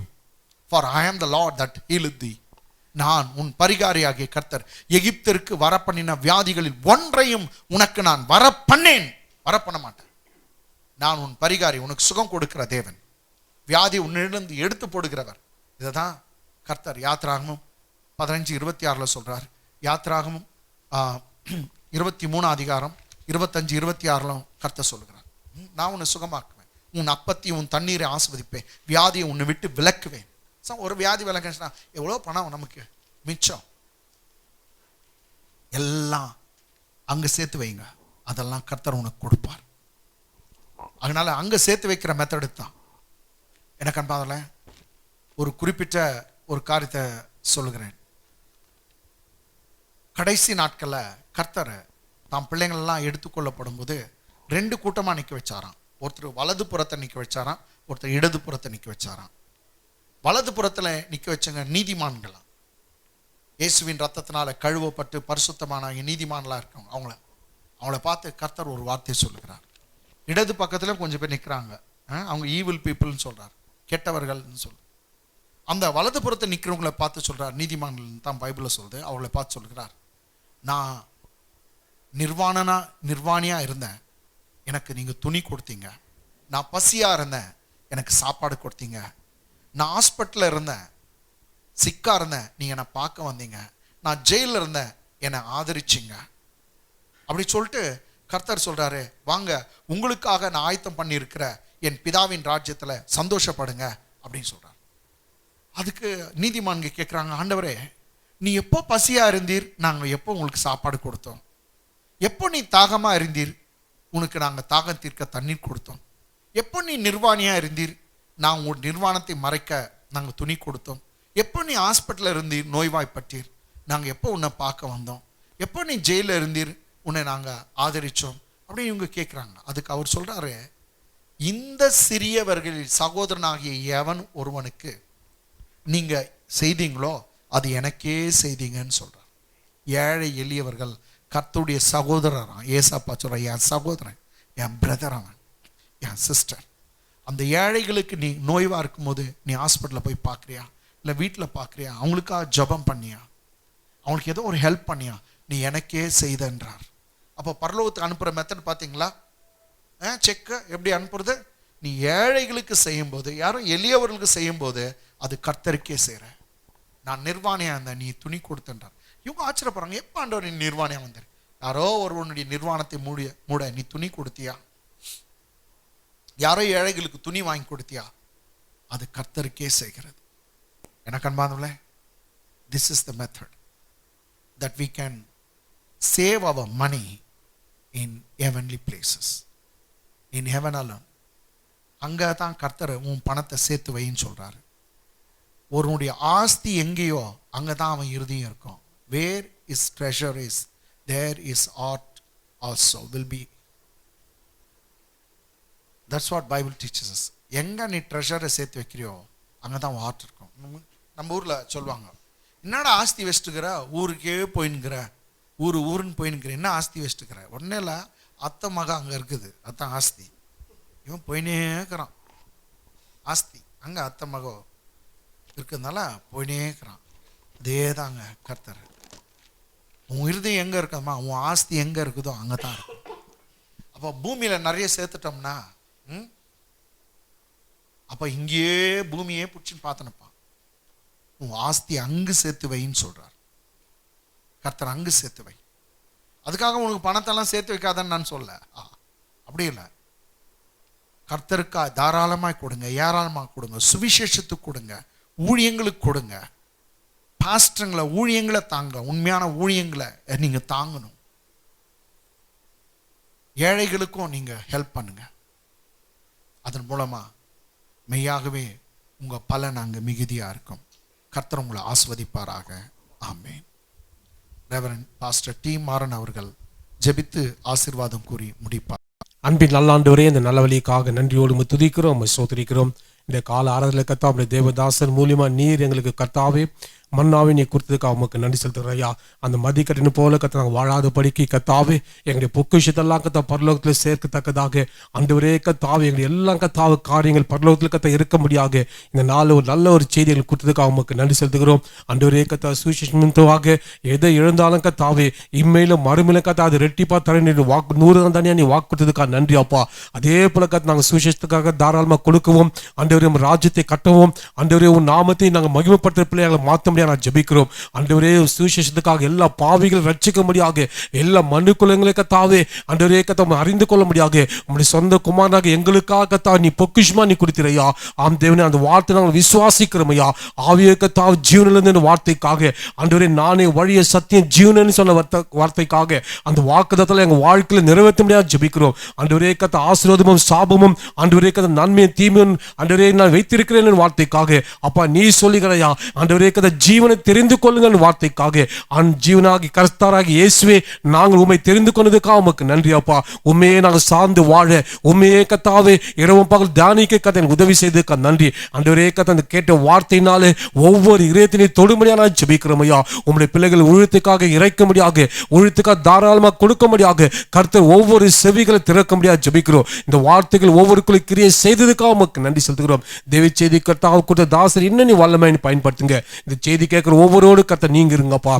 For I am the Lord that healeth thee. நான் உன் பரிகாரியாகிய கர்த்தர். எகிப்திற்கு வர பண்ணின வியாதிகளில் ஒன்றையும் உனக்கு நான் வர பண்ண மாட்டேன். நான் உன் பரிகாரி, உனக்கு சுகம் கொடுக்கிற தேவன், வியாதி உன்னிலிருந்து எடுத்து போடுகிறவர். இதுதான் கர்த்தர் யாத்ராகமம் 15:26 சொல்றார். யாத்ராகமம் 23 அதிகாரம் 25-26 கர்த்தர் சொல்லுகிறார். நான் உன்னை சுகமாக்குவேன், உன் அப்பத்தையும் உன் தண்ணீரை ஆஸ்வதிப்பேன், வியாதியை உன்னை விட்டு விலக்குவேன். ஒரு வியாதி விலக்குனா எவ்வளோ பணம் நமக்கு மிச்சம், எல்லாம் அங்க சேர்த்து வைங்க, அதெல்லாம் கர்த்தர் உனக்கு கொடுப்பார். அதனால அங்க சேர்த்து வைக்கிற மெத்தடு தான். எனக்கு அன்பாதல ஒரு குறிப்பிட்ட ஒரு காரியத்தை சொல்லுகிறேன். கடைசி நாட்களில் கர்த்தர் தாம் பிள்ளைங்களெல்லாம் எடுத்துக்கொள்ளப்படும் போது 2 கூட்டமாக நிற்க வச்சாராம். ஒருத்தர் வலது புறத்தை நிற்க வச்சாராம், ஒருத்தர் இடது புறத்தை நிற்க வச்சாராம். வலது புறத்தில் நிற்க வச்சங்க நீதிமான்களாம், இயேசுவின் ரத்தத்தினால கழுவப்பட்டு பரிசுத்தமான நீதிமான்களாக இருக்கவங்க. அவங்கள பார்த்து கர்த்தர் ஒரு வார்த்தையை சொல்லுகிறார். இடது பக்கத்தில் கொஞ்சம் பேர் நிற்கிறாங்க, அவங்க ஈவில் பீப்புள்னு சொல்றார், கெட்டவர்கள்னு சொல்றார். அந்த வலது புறத்தை நிற்கிறவங்களை பார்த்து சொல்றார், நீதிமான்கள் தான் பைபிளில் சொல்லுது. அவளை பார்த்து சொல்கிறார், நான் நிர்வாணியா இருந்தேன், எனக்கு நீங்க துணி கொடுத்தீங்க. நான் பசியா இருந்தேன், எனக்கு சாப்பாடு கொடுத்தீங்க. நான் ஹாஸ்பிட்டலில் இருந்தேன், சிக்கா இருந்தேன், நீங்க என்னை பார்க்க வந்தீங்க. நான் ஜெயிலில் இருந்தேன், என்னை ஆதரிச்சிங்க. அப்படி சொல்லிட்டு கர்த்தர் சொல்றாரு, வாங்க உங்களுக்காக நான் ஆயத்தம் பண்ணி இருக்கிற என் பிதாவின் ராஜ்யத்தில் சந்தோஷப்படுங்க அப்படின்னு சொல்றார். அதுக்கு நீதிமான்கள் கேட்குறாங்க, ஆண்டவரே நீ எப்போ பசியா இருந்தீர், நாங்கள் எப்போ உங்களுக்கு சாப்பாடு கொடுத்தோம்? எப்போ நீ தாகமா இருந்தீர், உனக்கு நாங்கள் தாகம் தீர்க்க தண்ணீர் கொடுத்தோம்? எப்போ நீ நிர்வாணியா இருந்தீர், நான் உங்கள் நிர்வாணத்தை மறைக்க நாங்கள் துணி கொடுத்தோம்? எப்போ நீ ஹாஸ்பிட்டலில் இருந்தீர், நோய்வாய்ப்பட்டீர், நாங்கள் எப்போ உன்னை பார்க்க வந்தோம்? எப்போ நீ ஜெயிலில் இருந்தீர், உன்னை நாங்கள் ஆதரித்தோம் அப்படின்னு இவங்க கேட்குறாங்க. அதுக்கு அவர் சொல்கிறாரு, இந்த சிறியவர்களில் சகோதரனாகிய எவன் ஒருவனுக்கு நீங்கள் செய்தீங்களோ அது எனக்கே செய்தீங்கன்னு சொல்கிறார். ஏழை எளியவர்கள் கர்த்தருடைய சகோதரன். ஏசாப்பா சொல்ற, என் சகோதரன், என் பிரதர், அவன் என் சிஸ்டர். அந்த ஏழைகளுக்கு நீ நோய்வாக இருக்கும்போது நீ ஹாஸ்பிட்டலில் போய் பார்க்குறியா, இல்லை வீட்டில் பார்க்குறியா, அவங்களுக்காக ஜபம் பண்ணியா, அவங்களுக்கு ஏதோ ஒரு ஹெல்ப் பண்ணியா, நீ எனக்கே செய்தன்றார். அப்போ பரலோகத்துக்கு அனுப்புகிற மெத்தட் பார்த்தீங்களா? செக்கை எப்படி அனுப்புறது? நீ ஏழைகளுக்கு செய்யும்போது, யாரும் எளியவர்களுக்கு செய்யும்போது அது கர்த்தருக்கே செய்கிற. நான் நிர்வாணியா இருந்தேன், நீ துணி கொடுத்தன்றார். இவங்க ஆச்சரியப்படுறாங்க, எப்போ ஆண்டவர் நீ நிர்வாணியா வந்தார்? யாரோ ஒருவனுடைய நிர்வாணத்தை மூட நீ துணி கொடுத்தியா? யாரோ ஏழைகளுக்கு துணி வாங்கி கொடுத்தியா? அது கர்த்தருக்கே செய்கிறது. எனக்கு அன்பானவர்களே, this is the method that we can save our money in heavenly places, in heaven alone. அங்கே தான் கர்த்தர் உன் பணத்தை சேர்த்து வைன்னு சொல்றாரு. ஒருவனுடைய ஆஸ்தி எங்கேயோ அங்கே தான் அவன் இறுதியும் இருக்கும். Where is treasure is there is heart also will be. That's what Bible teaches. எங்கே நீ ட்ரெஷரை சேர்த்து வைக்கிறியோ அங்கே தான் வாட் இருக்கும். நம்ம ஊரில் சொல்லுவாங்க, என்னடா ஆஸ்தி வச்சுட்டுக்கிற, ஊருக்கே போயின்னுக்கிற, ஊருன்னு போயின்னுக்கிற, என்ன ஆஸ்தி வச்சுட்டுக்கிற. உடனே இல்லை, அத்தை மக அங்கே இருக்குது, அதான் ஆஸ்தி. இவன் போயினே இருக்கிறான், ஆஸ்தி அங்கே அத்தை மகோ இருக்கிறதுனால போயினே இருக்கிறான். அதே தாங்க கர்த்தர். உன் இருதயம் எங்கே இருக்கமா, உன் ஆஸ்தி எங்கே இருக்குதோ அங்கே தான் இருக்கும். அப்போ பூமியில் நிறைய சேர்த்துட்டோம்னா அப்போ இங்கேயே பூமியே பிடிச்சின்னு பார்த்தனப்பா. உன் ஆஸ்தி அங்கு சேர்த்து வைன்னு சொல்கிறார் கர்த்தர். அங்கு சேர்த்து வை. அதுக்காக உனக்கு பணத்தெல்லாம் சேர்த்து வைக்காதன்னு நான் சொல்ல, அப்படி இல்லை. கர்த்தருக்கா தாராளமாக கொடுங்க, ஏராளமாக கொடுங்க, சுவிசேஷத்துக்கு கொடுங்க, ஊழியங்களுக்கு கொடுங்க. பாஸ்டருங்களை ஊழியங்களை தாங்க, உண்மையான ஊழியங்களை நீங்கள் தாங்கணும். ஏழைகளுக்கும் நீங்கள் ஹெல்ப் பண்ணுங்க. அதன் மூலமாக மெய்யாகவே உங்கள் பலன் அங்கே மிகுதியாக இருக்கும். கர்த்தர் உங்களை ஆஸ்வதிப்பாராக. ஆமென். ரெவரண்ட் பாஸ்டர் டி மாறன் அவர்கள் ஜெபித்து ஆசீர்வாதம் கூறி முடிப்பார். அன்பின் நல்லாண்டவரே, இந்த நல்ல வழிக்காக நன்றியோடு துதிக்கிறோம், சோதரிக்கிறோம். இந்த கால ஆராதனை கர்த்தாவுடைய தேவதாசன் மூலியமா நீர் எங்களுக்கு கர்த்தாவே மன்னாவை நீ கொடுத்ததுக்கு அவங்களுக்கு நன்றி செலுத்துகிறோம் ஐயா. அந்த மதிக்கட்டினு போல கத்த நாங்கள் வாழாத படிக்கி கத்தாவே எங்களுடைய பொக்கிஷத்தெல்லாம் கத்த பரலோகத்தில் சேர்க்கத்தக்கதாக ஆண்டவரே கத்தாவே எங்களுடைய எல்லாம் கத்தாவு காரியங்கள் பரலோகத்தில் கத்த இருக்க முடியாது. இந்த நாள் ஒரு நல்ல ஒரு செய்தி எங்களுக்கு கொடுத்ததுக்கு அவங்களுக்கு நன்றி செலுத்துகிறோம். ஆண்டவரே கத்தா சுவிசேஷமாக எதை இழந்தாலும் கத்தாவே இம்மையிலும் மறுமையிலும் கத்தா அது ரெட்டிப்பா தர வாக்கு 100 தானே நீ வாக்கு கொடுத்ததுக்காக நன்றி அப்பா. அதே போல கத்த நாங்கள் சுவிசேஷத்துக்காக தாராளமாக கொடுக்கவும், ஆண்டவரே உம் ராஜ்யத்தை கட்டவும், ஆண்டவரே உன் நாமத்தை நாங்கள் மகிமைப்படுத்துகிற பிள்ளைகளை மாற்ற முடியாது நான் ஜெபிக்கிறோம். ஆண்டவரே சுவிசேஷத்துக்காக எல்லா பாவிகள் ரட்சிக்க முடியாது, எல்லா மனுக்குலங்களை கத்தாவே ஆண்டவரே கத்த அறிந்து கொள்ள முடியாது. உங்களுடைய சொந்த குமாரனாக எங்களுக்காக கத்தா நீ பொக்கிஷமா நீ கொடுத்திரையா. ஆம் தேவனே, அந்த வார்த்தை நாங்கள் விசுவாசிக்கிறோம் ஐயா. ஆவிய கத்தா ஜீவனிலிருந்து வார்த்தைக்காக ஆண்டவரே நானே வழிய சத்தியம் ஜீவனன்னு சொன்ன வார்த்தைக்காக அந்த வாக்குதத்தில் எங்கள் வாழ்க்கையில் நிறைவேற்ற முடியாது ஜெபிக்கிறோம். ஆண்டவரே கத்த ஆசீர்வாதமும் சாபமும் ஆண்டவரே கத்த நன்மையும் தீமையும் ஆண்டவரே நான் வைத்திருக்கிறேன் வார்த்தைக்காக அப்பா நீ சொல்லுகிறையா. ஆண்டவரே கத்த ஜீவனை தெரிந்து கொள்ளுங்கள் வார்த்தைக்காக ஜீவனாகி கர்த்தராகி இயேசுவே நாங்கள் உம்மை தெரிந்து கொண்டதுக்காக உமக்கு நன்றி அப்பா. உண்மையே நாங்கள் சார்ந்து வாழ உண்மையே கத்தாவே இரவும் பகல் தியானிக்க கத்த எனக்கு உதவி செய்ததுக்காக நன்றி. ஆண்டவரே கத்த அந்த கேட்ட வார்த்தையினாலே ஒவ்வொரு இதயத்தினை தொடுமையா நான் ஜெபிக்கிறோம் ஐயா. உம்முடைய பிள்ளைகள் உழுத்துக்காக இறைக்க முடியாது, உழுத்துக்காக தாராளமாக கொடுக்க முடியாது. கர்த்தர் ஒவ்வொரு செவிகளை திறக்க முடியாது ஜெபிக்கிறோம். இந்த வார்த்தைகள் ஒவ்வொருக்குள்ள கிரியை செய்ததுக்காக உமக்கு நன்றி செலுத்துகிறோம். தேவி செய்தி கர்த்தாவை கொடுத்த தாசர் இன்னும் நீ வல்லமையை பயன்படுத்துங்க. இந்த செய்தி கேட்கிற ஒவ்வொருவோடு கர்த்தர் நீங்க இருங்கப்பா.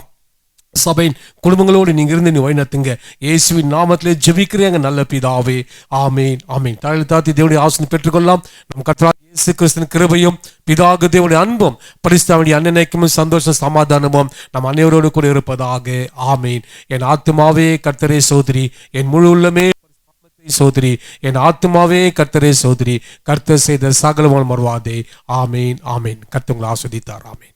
சபையின் குடும்பங்களோடு நீங்க இருந்து நீ வழிநடத்துங்க. இயேசுவின் நாமத்திலே ஜெபிக்கிறேங்க நல்ல பிதாவே. ஆமேன் ஆமேன். தலையில் தாழ்த்தி தேவனுடைய ஆசீர்வாதம் பெற்றுக்கொள்ளலாம். நம் கர்த்தராகிய இயேசு கிறிஸ்துவின் கிருபையும் பிதாவாகிய தேவனுடைய அன்பும் பரிசுத்தவான்களுடைய அன்னைக்கும் சந்தோஷம் சமாதானமும் நம் அனைவரோடு கூட இருப்பதாக. ஆமேன். என் ஆத்துமாவே கர்த்தரே சோதரி, என் முழு உள்ளமே சோதரி, என் ஆத்துமாவே கர்த்தரே சோதரி, கர்த்தர் செய்த சகலமும் மறவாதே. ஆமேன் ஆமேன். கர்த்தர் உங்களை ஆசீர்வதித்தார். ஆமேன்.